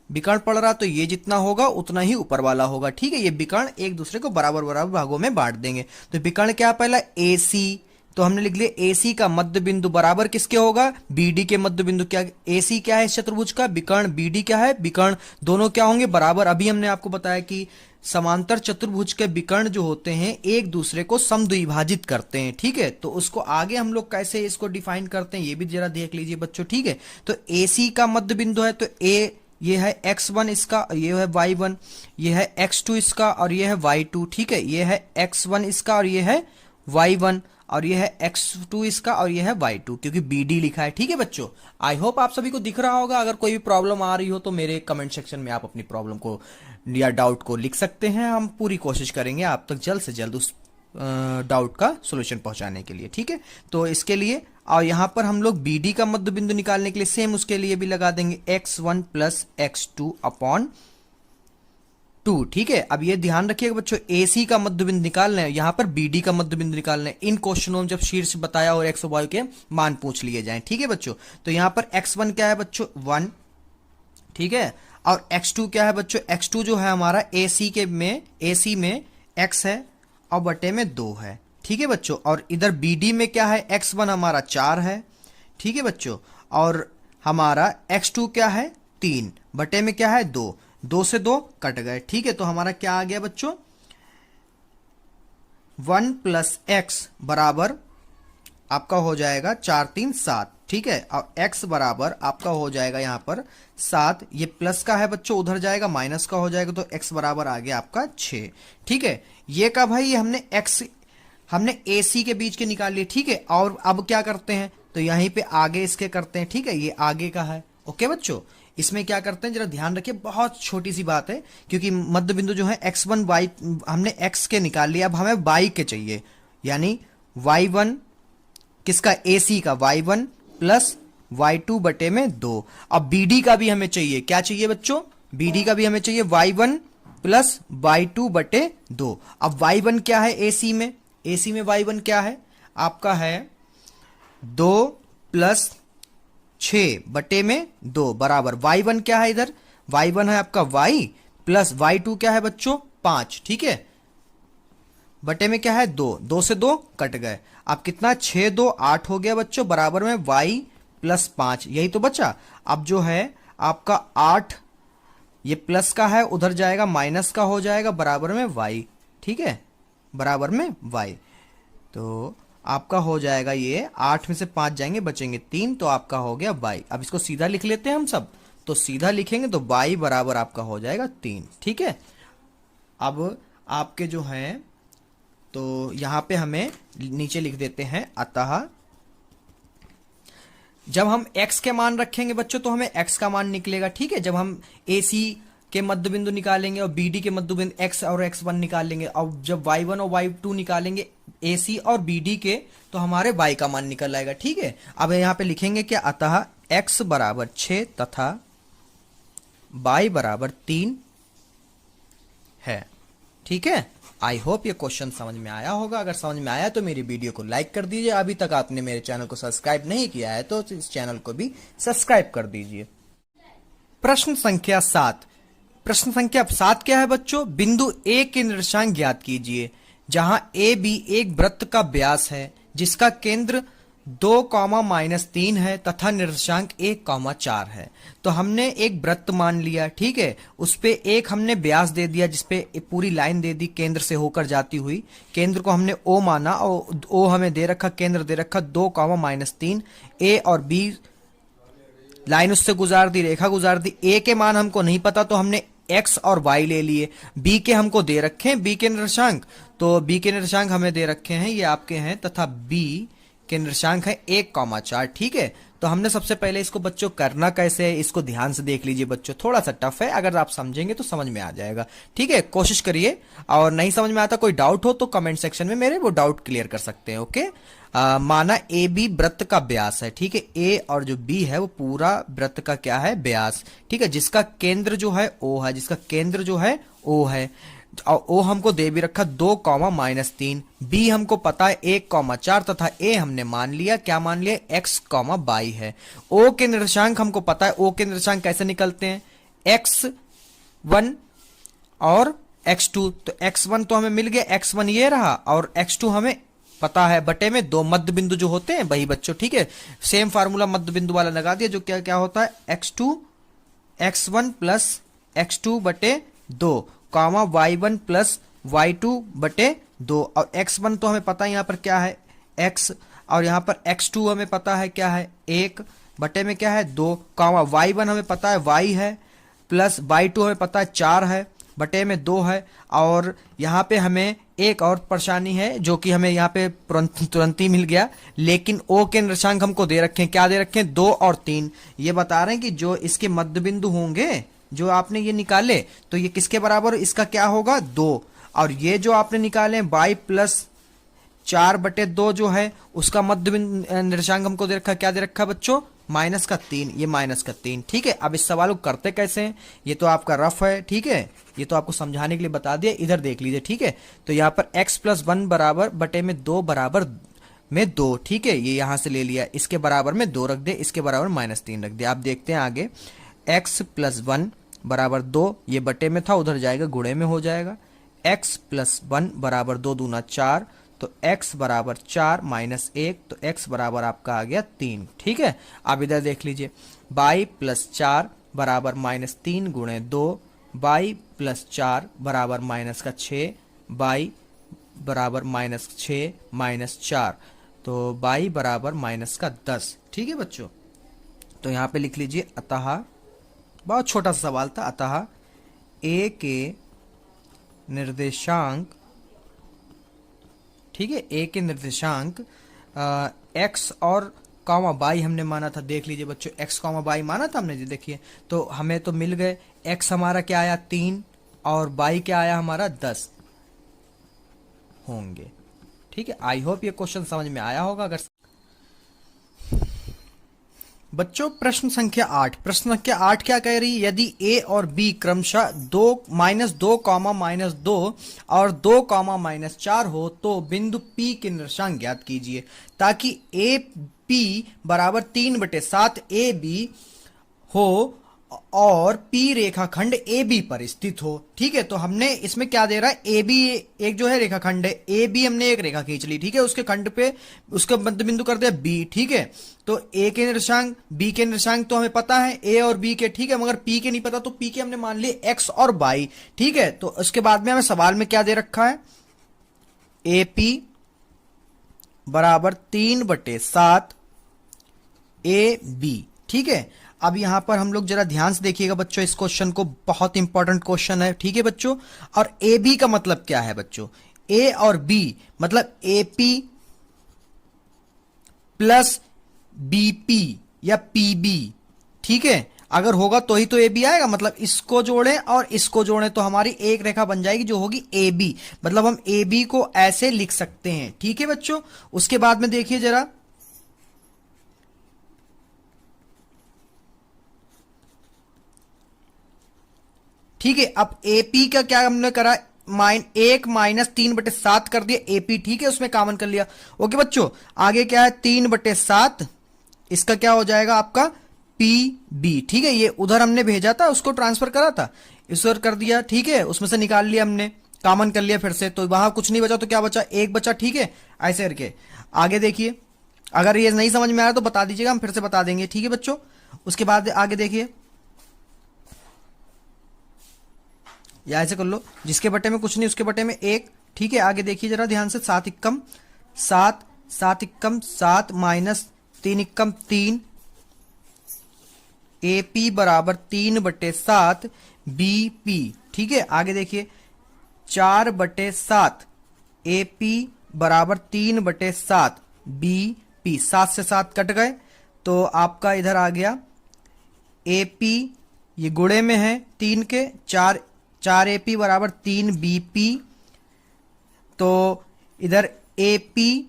S3: विकर्ण पड़ रहा तो ये जितना होगा उतना ही ऊपर वाला होगा। ठीक है, ये विकर्ण एक दूसरे को बराबर बराबर भागों में बांट देंगे। तो विकर्ण क्या, पहला AC, तो हमने लिख लिया AC का मध्य बिंदु बराबर किसके होगा, BD के मध्य बिंदु। क्या AC क्या है इस चतुर्भुज का, विकर्ण, BD क्या है विकर्ण, दोनों क्या होंगे बराबर। अभी हमने आपको बताया कि समांतर चतुर्भुज के विकर्ण जो होते हैं एक दूसरे को समद्विभाजित करते हैं। ठीक है, तो उसको आगे हम लोग कैसे इसको डिफाइन करते हैं ये भी जरा देख लीजिए बच्चों। ठीक है, तो AC का मध्य बिंदु है तो A ये है x1 इसका, ये है y1, ये है x2 इसका और ये है y2। ठीक है, ये है x1 इसका और ये है y1, और ये है x2 इसका और ये है y2, क्योंकि BD लिखा है। ठीक है बच्चों, आई होप आप सभी को दिख रहा होगा। अगर कोई भी प्रॉब्लम आ रही हो तो मेरे कमेंट सेक्शन में आप अपनी प्रॉब्लम को या डाउट को लिख सकते हैं। हम पूरी कोशिश करेंगे आप तक जल्द से जल्द उस डाउट का सॉल्यूशन पहुंचाने के लिए। ठीक है, तो इसके लिए और यहाँ पर हम लोग बी डी का मध्य बिंदु निकालने के लिए सेम उसके लिए भी लगा देंगे x1 प्लस x2 अपॉन 2। ठीक है, अब ये ध्यान रखिएगा बच्चों, AC का मध्य बिंदु निकालना है, यहाँ पर BD का मध्य बिंदु निकालना है। इन क्वेश्चनों में जब शीर्ष बताया और x और y के मान पूछ लिए जाएं। ठीक है बच्चों, तो यहाँ पर x1 क्या है बच्चों 1, ठीक है, और x2 क्या है बच्चों, x2 जो है हमारा AC में x है और बटे में 2 है। ठीक है बच्चों, और इधर BD में क्या है, x1 हमारा 4 है। ठीक है बच्चों, और हमारा x2 क्या है 3 बटे में क्या है 2, 2 से 2 कट गए। ठीक है, तो हमारा क्या आ गया बच्चों 1 प्लस एक्स बराबर आपका हो जाएगा 4 3 7। ठीक है, और x बराबर आपका हो जाएगा यहाँ पर 7, ये प्लस का है बच्चों, उधर जाएगा माइनस का हो जाएगा, तो x बराबर आ गया आपका 6। ठीक है, ये का भाई हमने AC के बीच के निकाल लिए। ठीक है, और अब क्या करते हैं, तो यहीं पे आगे इसके करते हैं। ठीक है, ये आगे का है। ओके बच्चों, इसमें क्या करते हैं जरा ध्यान रखिए, बहुत छोटी सी बात है, क्योंकि मध्य बिंदु जो है x1 y हमने x के निकाल लिया, अब हमें y के चाहिए, यानी y1 किसका AC का y1 प्लस y2 बटे में 2। अब BD का भी हमें चाहिए, क्या चाहिए बच्चों, BD का भी हमें चाहिए y1 प्लस y2 बटे 2। अब y1 क्या है AC में y1 क्या है आपका है 2 प्लस 6 बटे में 2 बराबर y1 क्या है, इधर y1 है आपका y प्लस y2 क्या है बच्चों 5। ठीक है, बटे में क्या है 2, 2 से 2 कट गए। अब कितना 6 2 8 हो गया बच्चों, बराबर में y प्लस 5, यही तो बचा। अब जो है आपका 8 ये प्लस का है, उधर जाएगा माइनस का हो जाएगा, बराबर में y। ठीक है, बराबर में y, तो आपका हो जाएगा ये 8 में से 5 जाएंगे, बचेंगे 3, तो आपका हो गया y। अब इसको सीधा लिख लेते हैं हम सब, तो सीधा लिखेंगे तो y बराबर आपका हो जाएगा 3। ठीक है, अब आपके जो है तो यहां पे हमें नीचे लिख देते हैं, अतः जब हम x के मान रखेंगे बच्चों तो हमें x का मान निकलेगा। ठीक है, जब हम AC के मध्य बिंदु निकालेंगे और BD के मध्य बिंदु x और x1 निकालेंगे, और जब y1 और y2 निकालेंगे AC और BD के, तो हमारे y का मान निकल आएगा। ठीक है, अब यहाँ पे लिखेंगे क्या, अतः x बराबर 6 तथा y बराबर 3 है। ठीक है, आई होप ये क्वेश्चन समझ में आया होगा। अगर समझ में आया तो मेरी वीडियो को लाइक कर दीजिए, अभी तक आपने मेरे चैनल को सब्सक्राइब नहीं किया है तो इस चैनल को भी सब्सक्राइब कर दीजिए। प्रश्न संख्या 7, प्रश्न संख्या 7 क्या है बच्चों, बिंदु A के निर्देशांक ज्ञात कीजिए, जहां AB एक वृत्त का व्यास है जिसका केंद्र 2,-3 है तथा निर्देशांक 1,4 है। तो हमने एक वृत्त मान लिया। ठीक है, उस पे एक हमने व्यास दे दिया, जिसपे पूरी लाइन दे दी केंद्र से होकर जाती हुई, केंद्र को हमने O माना और O हमें दे रखा, केंद्र दे रखा 2,-3, A और B लाइन उससे गुजार दी, रेखा गुजार दी। A के मान हमको नहीं पता तो हमने x और y ले लिए, b के हमको दे रखे हैं, b के निर्देशांक, तो b के निर्देशांक हमें दे रखे हैं, ये आपके हैं, तथा b के निर्देशांक है 1,4। ठीक है, तो हमने सबसे पहले इसको बच्चों करना कैसे है, इसको ध्यान से देख लीजिए बच्चों, थोड़ा सा टफ है, अगर आप समझेंगे तो समझ में आ जाएगा। ठीक है, कोशिश करिए, और नहीं समझ में आता कोई डाउट हो तो कमेंट सेक्शन में मेरे वो डाउट क्लियर कर सकते हैं। ओके, माना ए बी वृत्त का व्यास है। ठीक है, ए और जो बी है वो पूरा वृत्त का क्या है, व्यास। ठीक है, जिसका केंद्र जो है ओ है, जिसका केंद्र जो है ओ है, और ओ हमको दे भी रखा 2,-3, बी हमको पता है 1,4 तथा ए हमने मान लिया, क्या मान लिया, x, y है। ओ के निर्देशांक हमको पता है, ओ के निर्देशांक कैसे निकलते हैं, x1 और x2, तो x1 तो हमें मिल गया, x1 ये रहा, और x2 हमें पता है, बटे में 2 मध्य बिंदु जो होते हैं वही बच्चों। ठीक है, सेम फार्मूला मध्य बिंदु वाला लगा दिया, जो क्या क्या होता है, x1 प्लस x2 बटे 2, y1 प्लस y2 बटे 2, और x1 तो हमें पता है यहाँ पर क्या है x, और यहाँ पर x2 हमें पता है क्या है 1 बटे में क्या है 2, y1 हमें पता है y है, प्लस y2 हमें पता है 4 है, बटे में 2 है। और यहाँ पे हमें एक और परेशानी है जो कि हमें यहाँ पे तुरंत ही मिल गया, लेकिन ओ के निर्देशांक हमको दे रखे हैं, क्या दे रखे हैं, 2 और 3। ये बता रहे हैं कि जो इसके मध्य बिंदु होंगे, जो आपने ये निकाले, तो ये किसके बराबर, इसका क्या होगा 2, और ये जो आपने निकाले y प्लस 4/2 जो है उसका मध्य निर्देशांक हमको दे रखा है, क्या दे रखा है बच्चों, -3, ये -3। ठीक है, अब इस सवाल को करते कैसे हैं, ये तो आपका रफ है, ठीक है, ये तो आपको समझाने के लिए बता दिया, इधर देख लीजिए। ठीक है, तो यहाँ पर x + 1 बराबर बटे में 2 बराबर में 2, ठीक है, ये यहां से ले लिया, इसके बराबर में 2 रख दे, इसके बराबर -3 रख दे। आप देखते हैं आगे, x + 1 बराबर 2, ये बटे में था, उधर जाएगा गुणे में हो जाएगा। x + 1 बराबर 2 दूना 4, तो x बराबर 4 - 1, तो x बराबर आपका आ गया 3। ठीक है, आप इधर देख लीजिए, y + 4 बराबर -3 गुणे 2, y + 4 बराबर -6, y बराबर -6 - 4, तो y बराबर -10। ठीक है बच्चों, तो यहाँ पे लिख लीजिए, अतः, बहुत छोटा सा सवाल था, अतः a के निर्देशांक, ठीक है, a के निर्देशांक x और कॉमा y हमने माना था, देख लीजिए बच्चों, x y माना था हमने जी, देखिए, तो हमें तो मिल गए, x हमारा क्या आया 3 और y क्या आया हमारा 10 होंगे। ठीक है, आई होप ये क्वेश्चन समझ में आया होगा। अगर बच्चों प्रश्न संख्या 8 क्या कह रही है, यदि a और b क्रमशः -2, -2 और 2, -4 हो तो बिंदु P के निर्देशांक ज्ञात कीजिए, ताकि AP बराबर 3/7 AB हो और P रेखाखंड AB पर स्थित हो। ठीक है, तो हमने इसमें क्या दे रहा है, AB एक जो है रेखाखंड है, AB हमने एक रेखा खींच ली, ठीक है, उसके खंड पे उसका मध्य बिंदु कर दिया B। ठीक है, तो A के निर्देशांक, B के निर्देशांक तो हमें पता है, A और B के, ठीक है, मगर P के नहीं पता, तो P के हमने मान लिए X और Y। ठीक है, तो उसके बाद में हमें सवाल में क्या दे रखा है, AP बराबर 3/7 AB। ठीक है, अब यहां पर हम लोग जरा ध्यान से देखिएगा बच्चों, इस क्वेश्चन को, बहुत इंपॉर्टेंट क्वेश्चन है। ठीक है बच्चों, और ए बी का मतलब क्या है बच्चों, ए और बी मतलब AP + BP या PB। ठीक है, अगर होगा तो ही तो AB आएगा, मतलब इसको जोड़ें और इसको जोड़ें तो हमारी एक रेखा बन जाएगी जो होगी AB, मतलब हम AB को ऐसे लिख सकते हैं। ठीक है बच्चों, उसके बाद में देखिए जरा, ठीक है, अब AP का क्या हमने करा, 1 - 3/7 कर दिया AP। ठीक है, उसमें कॉमन कर लिया। ओके बच्चों, आगे क्या है, 3/7, इसका क्या हो जाएगा आपका PB। ठीक है, ये उधर हमने भेजा था, उसको ट्रांसफर करा था, इस ओर कर दिया। ठीक है, उसमें से निकाल लिया हमने, कॉमन कर लिया फिर से, तो वहां कुछ नहीं बचा, तो क्या बचा, 1 बचा। ठीक है, ऐसे करके आगे देखिए, अगर ये नहीं समझ में आया तो बता दीजिएगा, हम फिर से बता देंगे। ठीक है बच्चों, उसके बाद आगे देखिए, या ऐसे कर लो, जिसके बटे में कुछ नहीं उसके बटे में 1। ठीक है, आगे देखिए जरा ध्यान से, 7 एकम 7, 7 एकम 7 - 3 एकम 3, AP बराबर 3/7 BP। ठीक है, आगे देखिए, 4/7 AP बराबर 3/7 BP, 7 से 7 कट गए, तो आपका इधर आ गया AP, ये गुणे में है 3 के, 4 AP बराबर 3 BP, तो इधर AP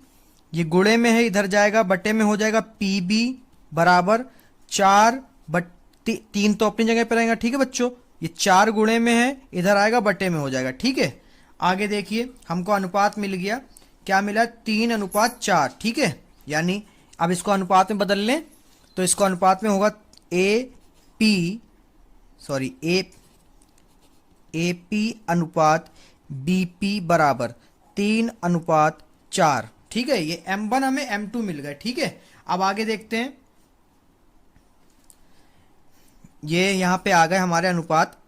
S3: ये गुणे में है, इधर जाएगा बटे में हो जाएगा PB बराबर 4/3, तो अपनी जगह पर रहेगा। ठीक है बच्चों, ये 4 गुणे में है, इधर आएगा बटे में हो जाएगा। ठीक है, आगे देखिए, हमको अनुपात मिल गया, क्या मिला, 3:4। ठीक है, यानी अब इसको अनुपात में बदल लें, तो इसको अनुपात में होगा AP अनुपात BP बराबर 3:4। ठीक है, ये M1 हमें M2 मिल गए। ठीक है, अब आगे देखते हैं, ये यहां पे आ गए हमारे अनुपात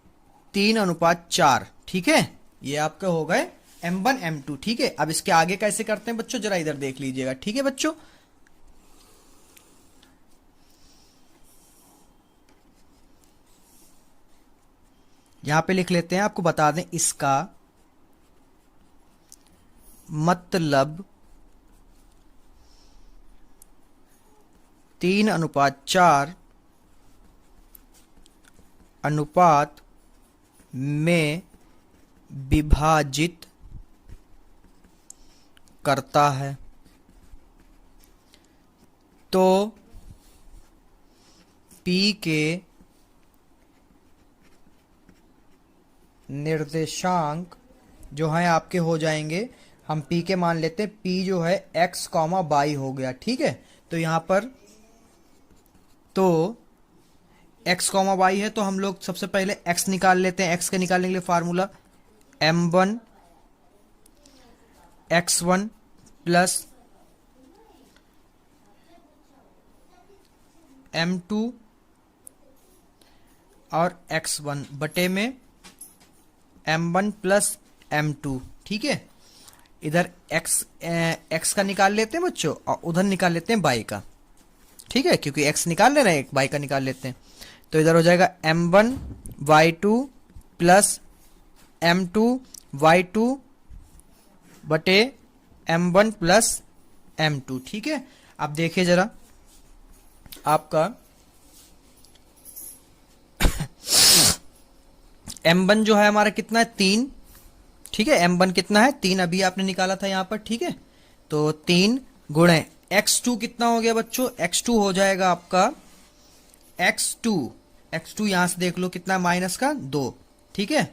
S3: 3:4। ठीक है, ये आपके हो गए M1 M2। ठीक है, अब इसके आगे कैसे करते हैं बच्चों, जरा इधर देख लीजिएगा। ठीक है बच्चों, यहां पे लिख लेते हैं, आपको बता दें, इसका मतलब 3:4 अनुपात में विभाजित करता है तो P के निर्देशांक जो है आपके हो जाएंगे, हम P के मान लेते हैं, P जो है x, y हो गया, ठीक है। तो यहाँ पर तो x, y है, तो हम लोग सबसे पहले x निकाल लेते हैं। x के निकालने के लिए formula m1 x1 plus m2 और x1 बटे में m1 प्लस m2, ठीक है। इधर x का निकाल लेते हैं बच्चों और उधर निकाल लेते हैं y का, ठीक है, क्योंकि x निकाल ले रहे हैं, y का निकाल लेते हैं। तो इधर हो जाएगा m1 y2 plus m2 y2 बटे m1 प्लस m2, ठीक है। अब देखिए जरा आपका m1 जो है हमारा कितना है 3, ठीक है। m1 कितना है 3, अभी आपने निकाला था यहाँ पर, ठीक है। तो 3 गुणे x2 कितना हो गया बच्चों, x2 हो जाएगा आपका x2 यहां से देख लो कितना, माइनस का 2, ठीक है।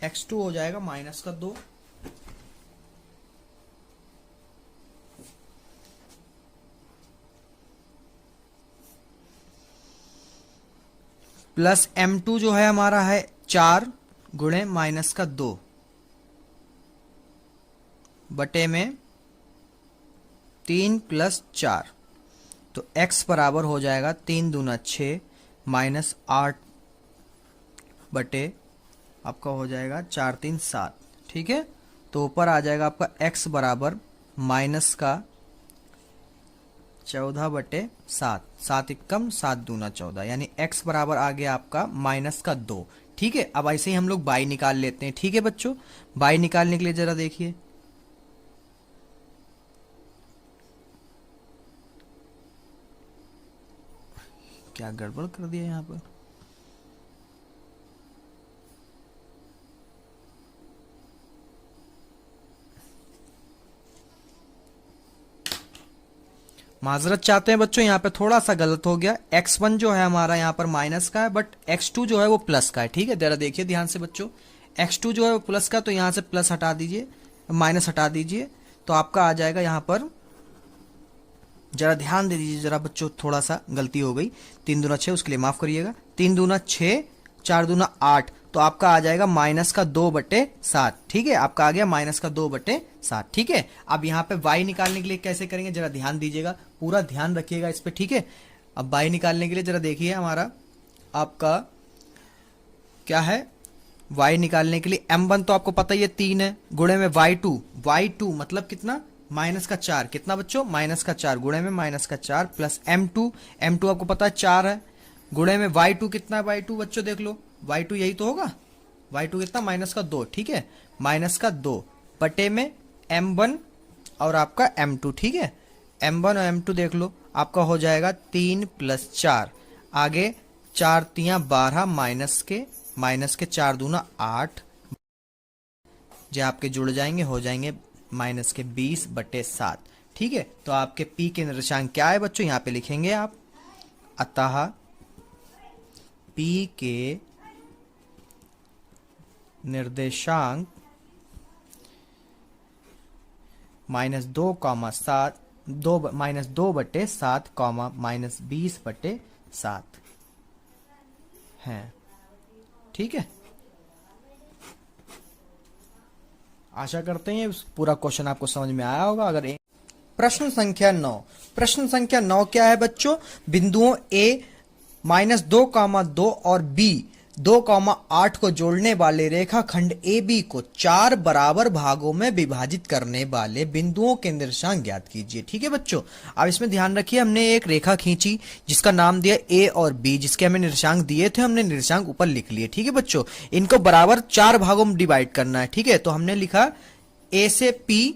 S3: x2 हो जाएगा माइनस का 2, प्लस m2 जो है हमारा है 4 गुणे माइनस का 2 बटे में 3 प्लस 4, तो x बराबर हो जाएगा 3 दूना 6 माइनस 8 बटे आपका हो जाएगा 4 3 7, ठीक है। तो ऊपर आ जाएगा आपका x बराबर माइनस का 14 बटे 7, 7 एकम 7 दूना 14, यानी x बराबर आ गया आपका माइनस का 2, ठीक है। अब ऐसे ही हम लोग y निकाल लेते हैं, ठीक है बच्चों। y निकालने के लिए जरा देखिए, क्या गड़बड़ कर दिया यहाँ पर। माजरत चाहते हैं बच्चों, यहाँ पे थोड़ा सा गलत हो गया। x1 जो है हमारा यहाँ पर माइनस का है, बट x2 जो है वो प्लस का है, ठीक है। जरा देखिए ध्यान से बच्चों, x2 जो है वो प्लस का, तो यहाँ से प्लस हटा दीजिए, माइनस हटा दीजिए, तो आपका आ जाएगा यहाँ पर, जरा ध्यान दे दीजिए जरा बच्चों, थोड़ा सा गलती हो गई। 3 दूना 6, उसके लिए माफ करिएगा। 3 दूना 6, 4 दूना 8, तो आपका आ जाएगा माइनस का 2 बटे 7, ठीक है। आपका आ गया माइनस का 2 बटे 7, ठीक है। अब यहाँ पे y निकालने के लिए कैसे करेंगे, जरा ध्यान दीजिएगा, पूरा ध्यान रखिएगा इस पे, ठीक है। अब y निकालने के लिए जरा देखिए, हमारा आपका क्या है, y निकालने के लिए m1 तो आपको पता ही है 3 है, गुणे में y2 मतलब कितना, माइनस का 4, कितना बच्चों, माइनस का 4 गुणे में माइनस का 4 प्लस m2 आपको पता है 4 है, गुणे में y2 कितना है, y2 बच्चों देख लो, y2 यही तो होगा, y2 कितना, माइनस का 2, ठीक है, माइनस का 2 बटे में m1 और आपका m2, ठीक है। m1 और m2 देख लो, आपका हो जाएगा 3 प्लस 4, आगे 4 तियां 12, माइनस के 4 दूना 8, जो आपके जुड़ जाएंगे हो जाएंगे माइनस के 20 बटे 7, ठीक है। तो आपके P के निर्देशांक क्या है बच्चों, यहाँ पे लिखेंगे आप, अतः P के निर्देशांक माइनस 2 बटे 7 कॉमा माइनस 20 बटे 7 है, ठीक है। आशा करते हैं पूरा क्वेश्चन आपको समझ में आया होगा। अगर प्रश्न संख्या 9 क्या है बच्चों, बिंदुओं A -2, और B 2, 8 को जोड़ने वाले रेखाखंड AB को 4 बराबर भागों में विभाजित करने वाले बिंदुओं के निर्देशांक ज्ञात कीजिए, ठीक है बच्चों। अब इसमें ध्यान रखिए, हमने एक रेखा खींची जिसका नाम दिया A और B, जिसके हमें निर्देशांक दिए थे, हमने निर्देशांक ऊपर लिख लिए, ठीक है बच्चों। इनको बराबर 4 भागों में डिवाइड करना है, ठीक है। तो हमने लिखा A से P,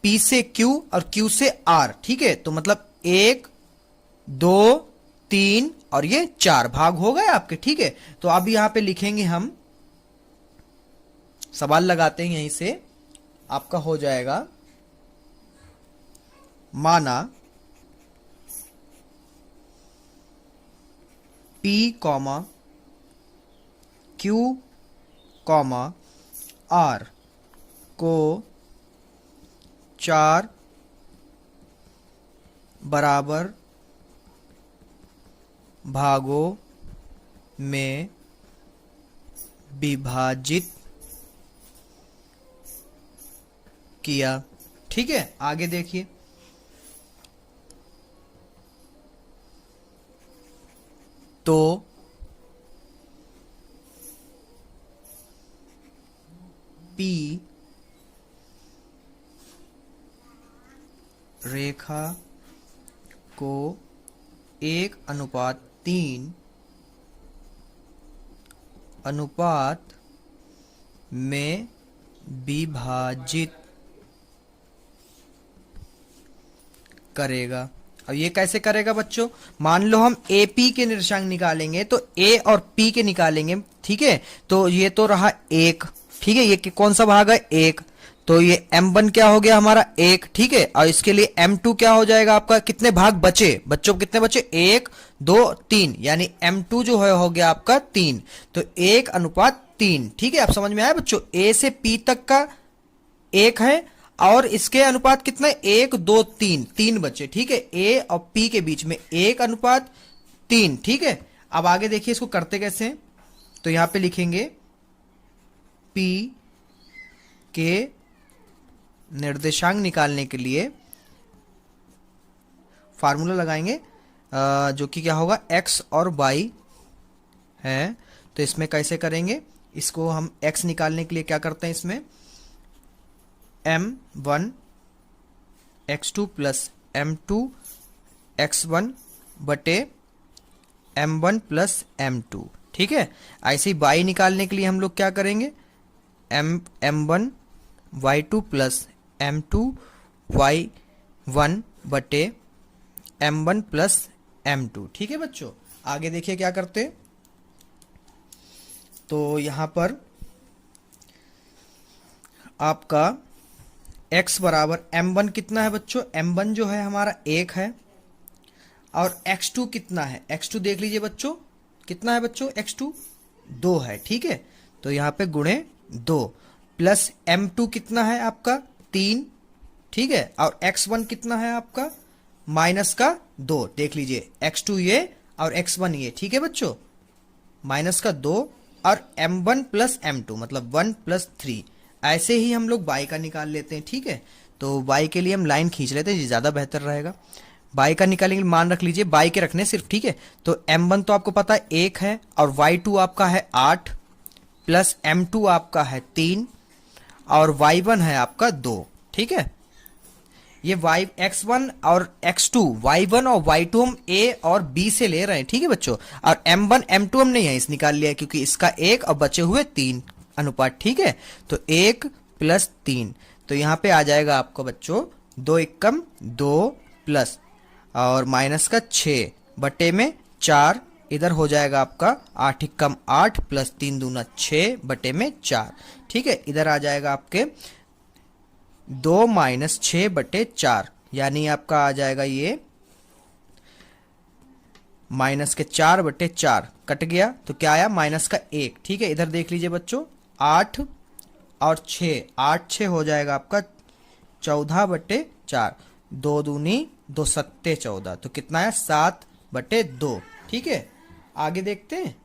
S3: P से Q और Q से R, ठीक है। तो मतलब 1 2 3 और ये 4 भाग हो गए आपके, ठीक है। तो अब यहां पे लिखेंगे हम सवाल लगाते हैं यहीं से, आपका हो जाएगा माना P comma Q comma R को 4 बराबर भागों में विभाजित किया। ठीक है, आगे देखिए। तो P रेखा को 1:3 अनुपात में विभाजित करेगा। अब ये कैसे करेगा बच्चों? मान लो हम AP के निर्देशांक निकालेंगे तो A और P के निकालेंगे। ठीक है, तो ये तो रहा 1। ठीक है, ये कौन सा भाग है? 1। तो ये M1 क्या हो गया हमारा? 1। ठीक है, और इसके लिए M2 क्या हो जाएगा आपका? कितने भाग बचे बच्चों? कितने बचे? 1 2 3, यानी M2 जो है हो गया आपका 3। तो 1:3। ठीक है, आप समझ में आया बच्चों? A से P तक का 1 है और इसके अनुपात कितना है? 1 2 3, 3 बचे। ठीक है, A और P के बीच में 1:3। ठीक है, अब आगे देखिए इसको करते कैसे हैं। तो यहां पे लिखेंगे P के निर्देशांक निकालने के लिए फार्मूला लगाएंगे, जो कि क्या होगा? x और y है। तो इसमें कैसे करेंगे? इसको हम x निकालने के लिए क्या करते हैं? इसमें m1 x2 plus m2 x1 बटे m1 प्लस m2। ठीक है, ऐसे ही y निकालने के लिए हम लोग क्या करेंगे? m1 y2 plus m2 y1 बटे m1 प्लस m2। ठीक है बच्चों, आगे देखिए क्या करते हैं। तो यहां पर आपका x बराबर m1 कितना है बच्चों? m1 जो है हमारा 1 है, और x2 कितना है? x2 देख लीजिए बच्चों, कितना है बच्चों? x2 2 है। ठीक है, तो यहाँ पे गुणे 2 प्लस m2 कितना है आपका? 3। ठीक है, और x1 कितना है आपका? माइनस का 2। देख लीजिए, x2 ये और x1 ये। ठीक है बच्चों, माइनस का 2 और m1 प्लस m2 मतलब 1 प्लस 3। ऐसे ही हम लोग y का निकाल लेते हैं। ठीक है, तो y के लिए हम लाइन खींच लेते हैं, ये ज़्यादा बेहतर रहेगा। y का निकालेंगे, मान रख लीजिए y के रखने सिर्फ। ठीक है, तो m1 तो आपको पता है 1 है, और y2 आपका है 8 प्लस m2 आपका है 3 और y1 है आपका 2। ठीक है, ये x1 और x2, y1 और y2 हम a और b से ले रहे हैं। ठीक है बच्चों, और m1 m2 हमने यहीं से निकाल लिया क्योंकि इसका 1 और बचे हुए 3 अनुपात। ठीक है, तो 1 प्लस 3, तो यहाँ पे आ जाएगा आपको बच्चों 2 एकम 2 प्लस और माइनस का 6 बटे में 4, इधर हो जाएगा आपका 8 एकम 8 प्लस 3 दूना 6 बटे में 4। ठीक है, इधर आ जाएगा आपके 2 माइनस 6 बटे 4, यानी आपका आ जाएगा ये माइनस के 4 बटे 4 कट गया, तो क्या आया? माइनस का 1। ठीक है, इधर देख लीजिए बच्चों, 8 और 6, 8 6 हो जाएगा आपका 14 बटे 4, 2 दूनी 2 सत्ते 14, तो कितना है? 7 बटे 2। ठीक है, आगे देखते हैं।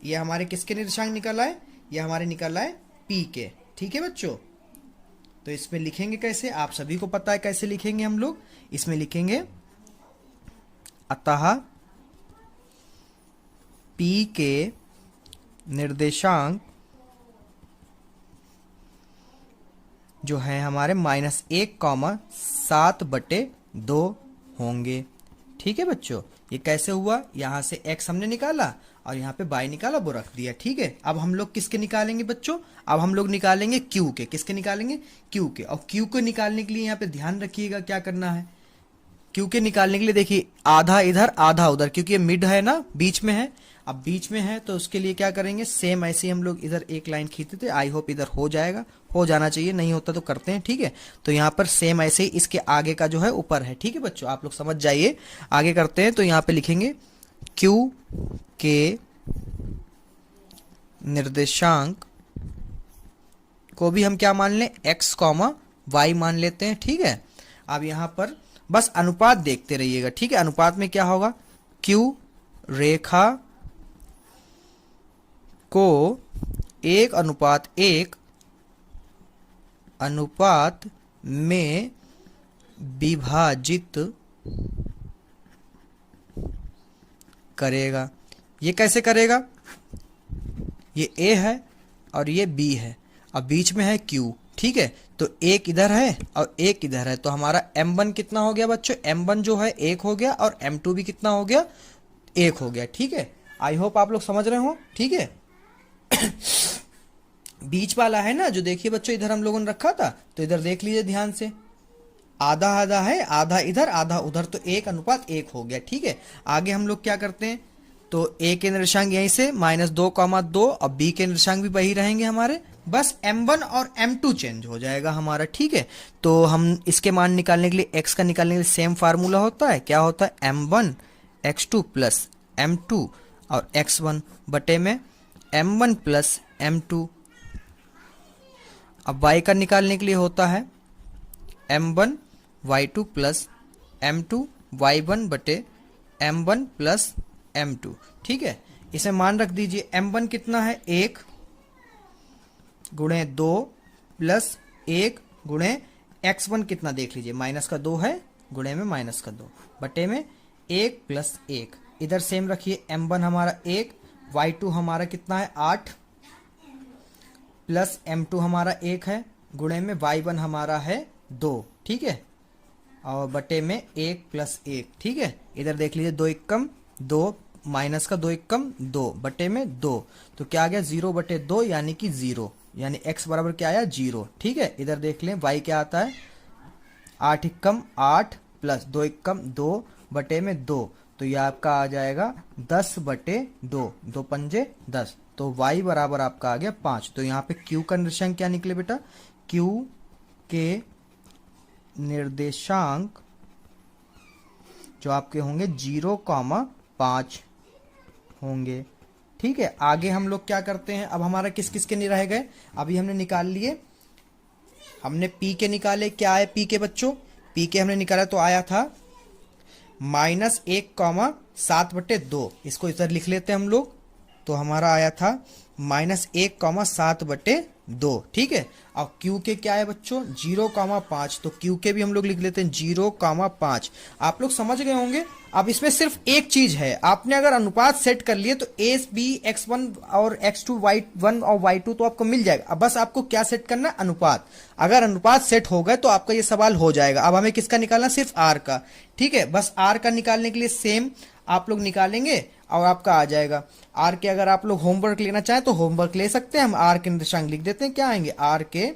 S3: ये हमारे किसके निर्देशांक निकला है? ये हमारे निकला है P के। ठीक है बच्चों, तो इसमें लिखेंगे कैसे? आप सभी को पता है कैसे लिखेंगे हम लोग। इसमें लिखेंगे अतः P के निर्देशांक जो है हमारे -1, 7/2 होंगे। ठीक है बच्चों, ये कैसे हुआ? यहाँ से x हमने निकाला और यहाँ पे y निकाला, वो रख दिया। ठीक है, अब हम लोग किसके निकालेंगे बच्चों? अब हम लोग निकालेंगे q के। किसके निकालेंगे? q के। और q को निकालने के लिए यहाँ पे ध्यान रखिएगा क्या करना है। क्यू के निकालने के लिए देखिए आधा इधर आधा उधर, क्योंकि ये मिड है ना, बीच में है। अब बीच में है तो उसके लिए क्या करेंगे, सेम ऐसे ही हम लोग इधर एक लाइन खींचते थे। आई होप इधर हो जाएगा, हो जाना चाहिए, नहीं होता तो करते हैं, ठीक है। तो यहाँ पर सेम ऐसे ही इसके आगे का जो है ऊपर है, ठीक है बच्चों, आप लोग समझ जाइए। आगे करते हैं तो यहाँ पे लिखेंगे क्यू के निर्देशांक को भी हम क्या मान लें, x, y मान लेते हैं, ठीक है। अब यहाँ पर बस अनुपात देखते रहिएगा, ठीक है। अनुपात में क्या होगा, q रेखा को 1:1 अनुपात में विभाजित करेगा। ये कैसे करेगा, ये a है और ये b है, अब बीच में है q, ठीक है। तो एक इधर है और एक इधर है, तो हमारा m1 कितना हो गया बच्चों, m1 जो है 1 हो गया और m2 भी कितना हो गया, 1 हो गया, ठीक है। आई होप आप लोग समझ रहे हो, ठीक है। बीच वाला है ना जो, देखिए बच्चों इधर हम लोगों ने रखा था, तो इधर देख लीजिए ध्यान से, आधा आधा है, आधा इधर आधा उधर, तो 1:1 हो गया, ठीक है। आगे हम लोग क्या करते हैं, तो a के निर्देशांक यहीं से -2,2 और b के निर्देशांक भी वही रहेंगे हमारे, बस m1 और m2 चेंज हो जाएगा हमारा, ठीक है। तो हम इसके मान निकालने के लिए, x का निकालने के लिए सेम फार्मूला होता है, क्या होता है, m1 x2 प्लस m2 और x1 बटे में m1 प्लस m2। अब y का निकालने के लिए होता है m1 y2 plus m2 y1 बटे m1 प्लस m2, ठीक है। इसे मान रख दीजिए, m1 कितना है, 1 गुणे 2 प्लस 1 गुणे x1 कितना देख लीजिए, -2 है, गुणे में -2 बटे में 1 प्लस 1, इधर सेम रखिए, m1 हमारा 1, y2 हमारा कितना है 8 प्लस m2 हमारा 1 है, गुणे में y1 हमारा है 2, ठीक है, और बटे में 1 प्लस 1, ठीक है। इधर देख लीजिए 2 एकम 2, -2 एकम 2 बटे में 2, तो क्या आ गया 0/2 यानी कि 0, यानी x बराबर क्या आया 0, ठीक है। इधर देख लें y क्या आता है, 8 एकम 8 प्लस 2 एकम 2 बटे में 2, तो यह आपका आ जाएगा 10/2, 2 पंजे 10, तो y बराबर आपका आ गया 5। तो यहाँ पे q का निर्देशांक क्या निकले बेटा, q के निर्देशांक जो आपके होंगे 0,5 होंगे, ठीक है। आगे हम लोग क्या करते हैं, अब हमारा किस किस के नहीं रह गए, अभी हमने निकाल लिए, हमने p के निकाले, क्या है p के बच्चों, p के हमने निकाला तो आया था -1,7/2, इसको इधर लिख लेते हैं हम लोग, तो हमारा आया था -1,7/2, ठीक है। अब q के क्या है बच्चों 0,5, तो q के भी हम लोग लिख लेते हैं 0,5। आप लोग समझ गए होंगे। अब इसमें सिर्फ एक चीज है, आपने अगर अनुपात सेट कर लिए तो a b x1 और x2 y1 और y2 तो आपको मिल जाएगा। अब बस आपको क्या सेट करना है, अनुपात। अगर अनुपात सेट हो गए तो आपका ये सवाल हो जाएगा। अब हमें किसका निकालना, सिर्फ r का, ठीक है। बस r का निकालने के लिए सेम आप लोग निकालेंगे और आपका आ जाएगा। आर के अगर आप लोग होमवर्क लेना चाहें तो होमवर्क ले सकते हैं, हम आर के निर्देशांक लिख देते हैं, क्या आएंगे आर के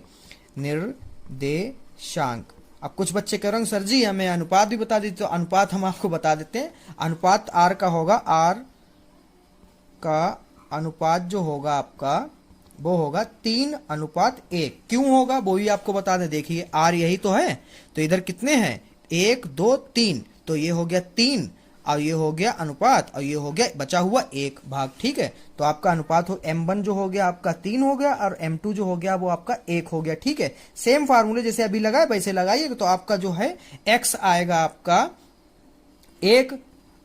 S3: निर्देशांक। अब कुछ बच्चे कह रहे हैं सर जी हमें अनुपात भी बता दीजिए, तो अनुपात हम आपको बता देते हैं। अनुपात आर का होगा, आर का अनुपात जो होगा आपका वो होगा 3:1। क्यों होगा वो भी आपको बता दें, देखिए आर यही तो है, तो इधर कितने हैं 1 2 3, तो ये हो गया 3 और ये हो गया अनुपात और ये हो गया बचा हुआ 1 भाग, ठीक है। तो आपका अनुपात हो m1 जो हो गया आपका 3 हो गया और m2 जो हो गया वो आपका 1 हो गया, ठीक है। सेम फार्मूले जैसे अभी लगाए वैसे लगाइए, तो आपका जो है x आएगा आपका 1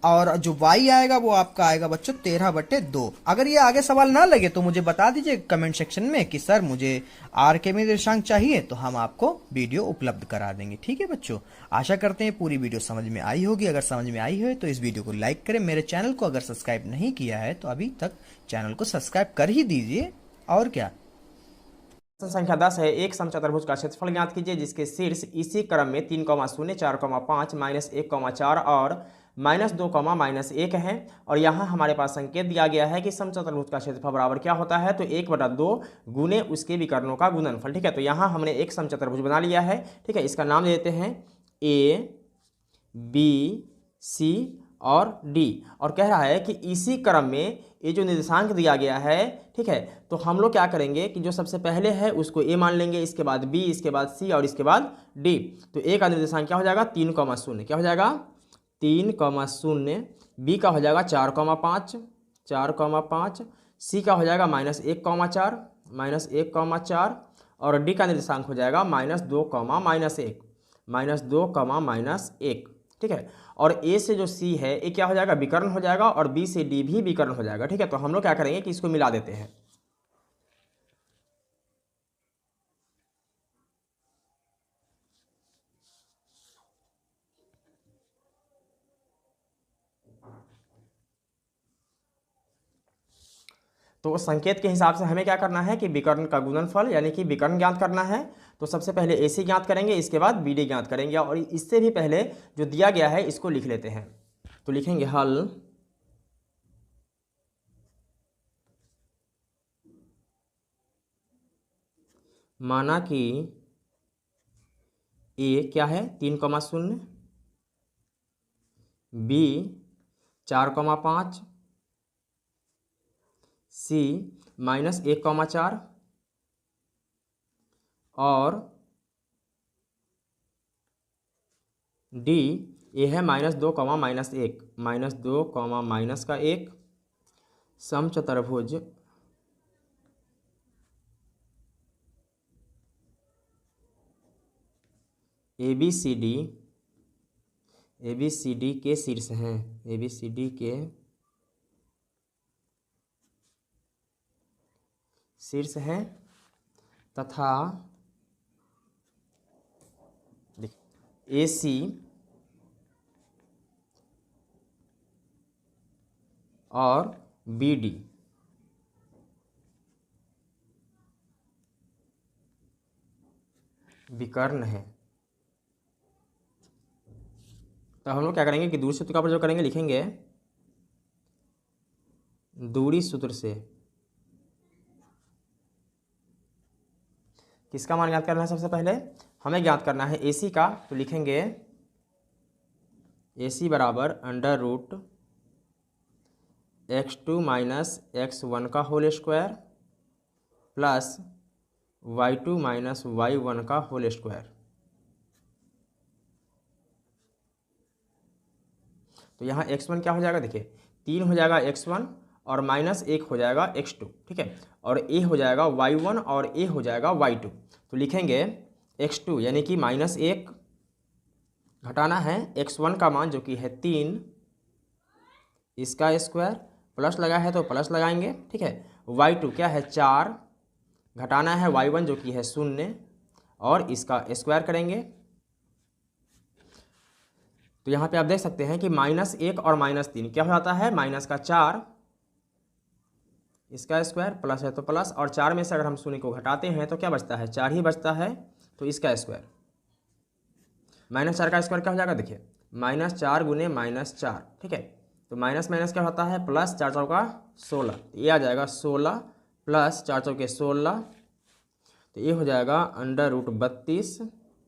S3: और जो y आएगा वो आपका आएगा बच्चों 13/2। अगर ये आगे सवाल ना लगे तो मुझे बता दीजिए कमेंट सेक्शन में कि सर मुझे आर के निर्देशांक चाहिए, तो हम आपको वीडियो उपलब्ध करा देंगे, ठीक है बच्चों। आशा करते हैं पूरी वीडियो समझ में आई होगी। अगर समझ में आई हो तो इस वीडियो को लाइक करें, मेरे चैनल को अगर सब्सक्राइब नहीं किया है तो अभी तक चैनल को सब्सक्राइब कर ही दीजिए। और क्या,
S2: संख्या 10 है, एक समचतुर्भुज का क्षेत्रफल ज्ञात कीजिए जिसके शीर्ष इसी क्रम में 3,0, 4,5, -1,4 और -2, -1 है। और यहाँ हमारे पास संकेत दिया गया है कि समचतुर्भुज का क्षेत्रफल बराबर क्या होता है, तो 1/2 गुने उसके विकर्णों का गुणनफल, ठीक है। तो यहाँ हमने एक समचतुर्भुज बना लिया है, ठीक है। इसका नाम देते हैं A, बी, सी और डी, और कह रहा है कि इसी क्रम में ये जो निर्देशांक दिया गया है, ठीक है, तो हम लोग क्या करेंगे कि जो सबसे पहले है उसको ए मान लेंगे, इसके बाद बी, इसके बाद सी और इसके बाद डी। तो ए का निर्देशांक क्या हो जाएगा 3,0, क्या हो जाएगा 3,0, बी का हो जाएगा 4,5, 4,5, सी का हो जाएगा -1,4, -1,4 और डी का निर्देशांक हो जाएगा -2, -1, -2, ठीक है। और ए से जो सी है ये क्या हो जाएगा विकर्ण हो जाएगा और बी से डी भी विकर्ण हो जाएगा, ठीक है। तो हम लोग क्या करेंगे कि इसको मिला देते हैं। तो संकेत के हिसाब से हमें क्या करना है कि विकर्ण का गुणनफल यानी कि विकर्ण ज्ञात करना है। तो सबसे पहले AC ज्ञात करेंगे, इसके बाद BD ज्ञात करेंगे और इससे भी पहले जो दिया गया है इसको लिख लेते हैं। तो लिखेंगे हल माना कि A क्या है 3,0, B 4,5, C -1,4 और D ये है -2, -1, समचतुर्भुज ABCD के शीर्ष हैं, ABCD के शीर्ष हैं तथा AC और BD विकर्ण है। तो हम लोग क्या करेंगे कि दूरी सूत्र का प्रयोग करेंगे, लिखेंगे दूरी सूत्र से किसका मान ज्ञात करना है। सबसे पहले हमें ज्ञात करना है AC का, तो लिखेंगे AC बराबर √x2 - x1 का whole square plus y2 - y1 का होल स्क्वायर। तो यहाँ x1 क्या हो जाएगा, देखिए 3 हो जाएगा x1 और -1 हो जाएगा x2, ठीक है, और a हो जाएगा y1 और a हो जाएगा y2। तो लिखेंगे x2 यानी कि -1 घटाना है x1 का मान जो कि है 3, इसका स्क्वायर प्लस लगा है तो प्लस लगाएंगे, ठीक है। y2 क्या है 4 घटाना है y1 जो कि है 0 और इसका स्क्वायर करेंगे। तो यहाँ पे आप देख सकते हैं कि -1 और -3 क्या हो जाता है -4, इसका स्क्वायर प्लस है तो प्लस, और 4 में से अगर हम 0 को घटाते हैं तो क्या बचता है 4 ही बचता है, तो इसका स्क्वायर। -4 का स्क्वायर क्या हो जाएगा, देखिए -4 गुने -4, ठीक है। तो माइनस माइनस क्या होता है प्लस, 4 चौका 16, ये आ जाएगा 16 प्लस 4 चौके 16, तो ये हो जाएगा √32,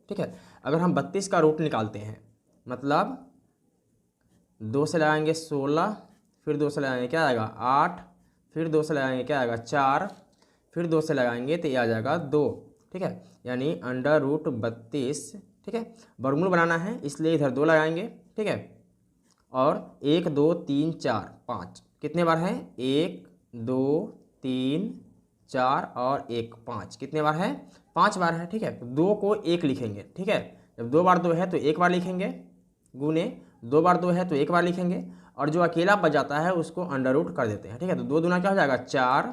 S2: ठीक है। अगर हम 32 का रूट निकालते हैं मतलब 2 से लगाएंगे 16, फिर 2 से लगाएंगे क्या आएगा 8, फिर 2 से लगाएंगे क्या आएगा 4, फिर 2 से लगाएंगे तो ये आ जाएगा 2, ठीक है, यानी √32, ठीक है। वर्गमूल बनाना है इसलिए इधर 2 लगाएंगे, ठीक है। और 1 2 3 4 5 कितने बार है 1 2 3 4 और 1 5 कितने बार है 5 बार है, ठीक है। तो 2 को 1 लिखेंगे, ठीक है। जब 2 बार 2 है तो 1 बार लिखेंगे, गुने 2 बार 2 है तो 1 बार लिखेंगे, और जो अकेला बच जाता है उसको अंडर रूट कर देते हैं, ठीक है। तो 2 दूना क्या हो जाएगा 4,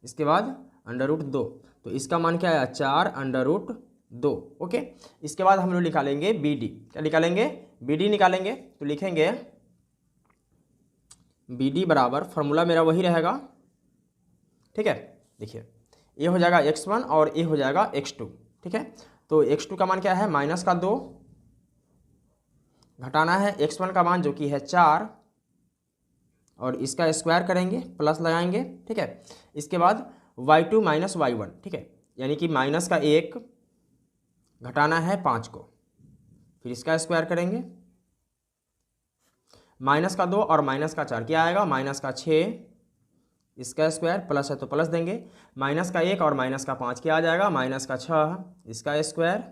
S2: इसके बाद √2, तो इसका मान क्या आया 4 √2, ओके। इसके बाद हम लोग निकालेंगे BD, क्या निकालेंगे BD निकालेंगे, तो लिखेंगे BD बराबर, फॉर्मूला मेरा वही रहेगा, ठीक है। देखिए ये हो जाएगा x1 और ये हो जाएगा x2, ठीक है। तो x2 का मान क्या है -2, घटाना है x1 का मान जो कि है 4 और इसका स्क्वायर करेंगे प्लस लगाएंगे, ठीक है। इसके बाद y2 - y1, ठीक है, यानी कि -1 घटाना है 5 को, फिर इसका स्क्वायर करेंगे, माइनस का 2 और माइनस का 4 क्या आएगा, माइनस का 6, इसका स्क्वायर, प्लस है तो प्लस देंगे, माइनस का 1 और माइनस का 5 क्या आ जाएगा, माइनस का 6, इसका स्क्वायर,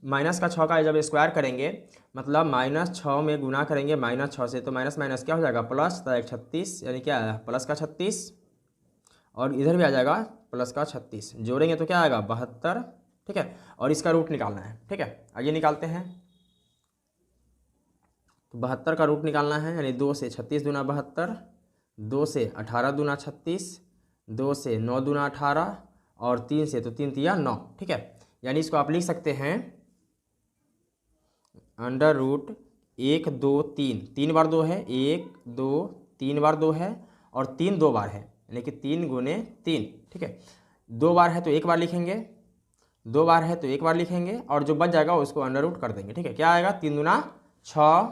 S2: माइनस का 6 का जब स्क्वायर करेंगे मतलब -6 में गुना करेंगे -6 से, तो माइनस माइनस क्या हो जाएगा प्लस, तो 36 यानी क्या आया प्लस का 36, और इधर भी आ जाएगा प्लस का 36, जोड़ेंगे तो क्या आएगा 72, ठीक है। और इसका रूट निकालना है, ठीक है, आगे निकालते हैं। तो 72 का रूट निकालना है, यानी 2 से 36 दूना 72, 2 से 18 दूना 36, 2 से 9 दूना 18, और 3 से तो 3 तिया 9, ठीक है। यानी इसको आप लिख सकते हैं अंडर रूट 1 2 3, 3 बार 2 है, 1 2 3 बार 2 है, और 3 2 बार है, यानी कि 3 गुने 3, ठीक है। 2 बार है तो 1 बार लिखेंगे, 2 बार है तो 1 बार लिखेंगे, और जो बच जाएगा उसको अंडर रूट कर देंगे, ठीक है। क्या आएगा 3 दूना 6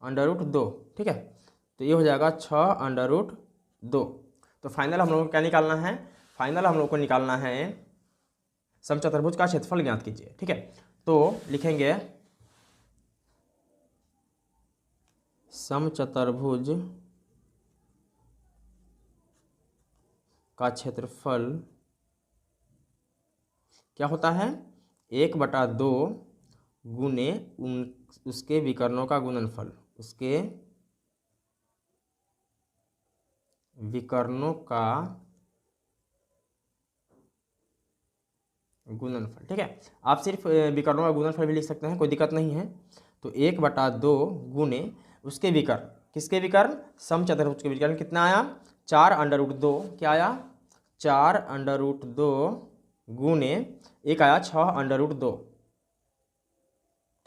S2: अंडर रूट 2, ठीक है। तो ये हो जाएगा 6 अंडर रूट 2। तो फाइनल हम लोगों को क्या निकालना है, फाइनल हम लोग को निकालना है समचतुर्भुज का क्षेत्रफल ज्ञात कीजिए, ठीक है। तो लिखेंगे समचतुर्भुज का क्षेत्रफल क्या होता है, 1/2 गुने उसके विकर्णों का गुणनफल, उसके विकर्णों का गुणनफल, ठीक है। आप सिर्फ विकर्णों का गुणनफल भी लिख सकते हैं, कोई दिक्कत नहीं है। तो 1/2 गुने उसके विकर्ण, किसके विकर्ण, समचतुर्भुज के विकर्ण कितना आया 4 अंडर रूट 2, क्या आया 4 अंडर रूट 2 गुने एक आया 6 अंडर रूट 2,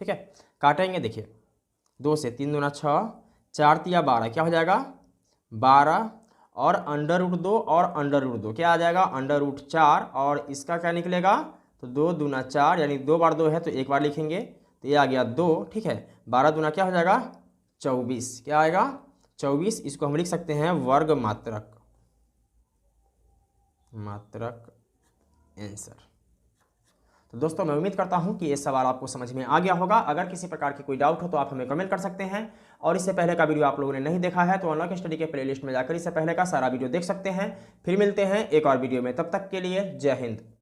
S2: ठीक है। काटेंगे, देखिए 2 से 3 दूना 6, 4 तिया 12, क्या हो जाएगा 12, और अंडर रूट 2 और अंडर रूट 2 क्या आ जाएगा अंडर रूट 4, और इसका क्या निकलेगा तो 2 दूना 4, यानी 2 बार 2 है तो 1 बार लिखेंगे, तो ये आ गया 2, ठीक है। 12 दूना क्या हो जाएगा 24, क्या आएगा 24, इसको हम लिख सकते हैं वर्ग मात्रक, मात्रक आंसर। तो दोस्तों मैं उम्मीद करता हूं कि ये सवाल आपको समझ में आ गया होगा। अगर किसी प्रकार की कोई डाउट हो तो आप हमें कमेंट कर सकते हैं, और इससे पहले का वीडियो आप लोगों ने नहीं देखा है तो अनलॉक स्टडी के प्लेलिस्ट में जाकर इससे पहले का सारा वीडियो देख सकते हैं। फिर मिलते हैं एक और वीडियो में, तब तक के लिए जय हिंद।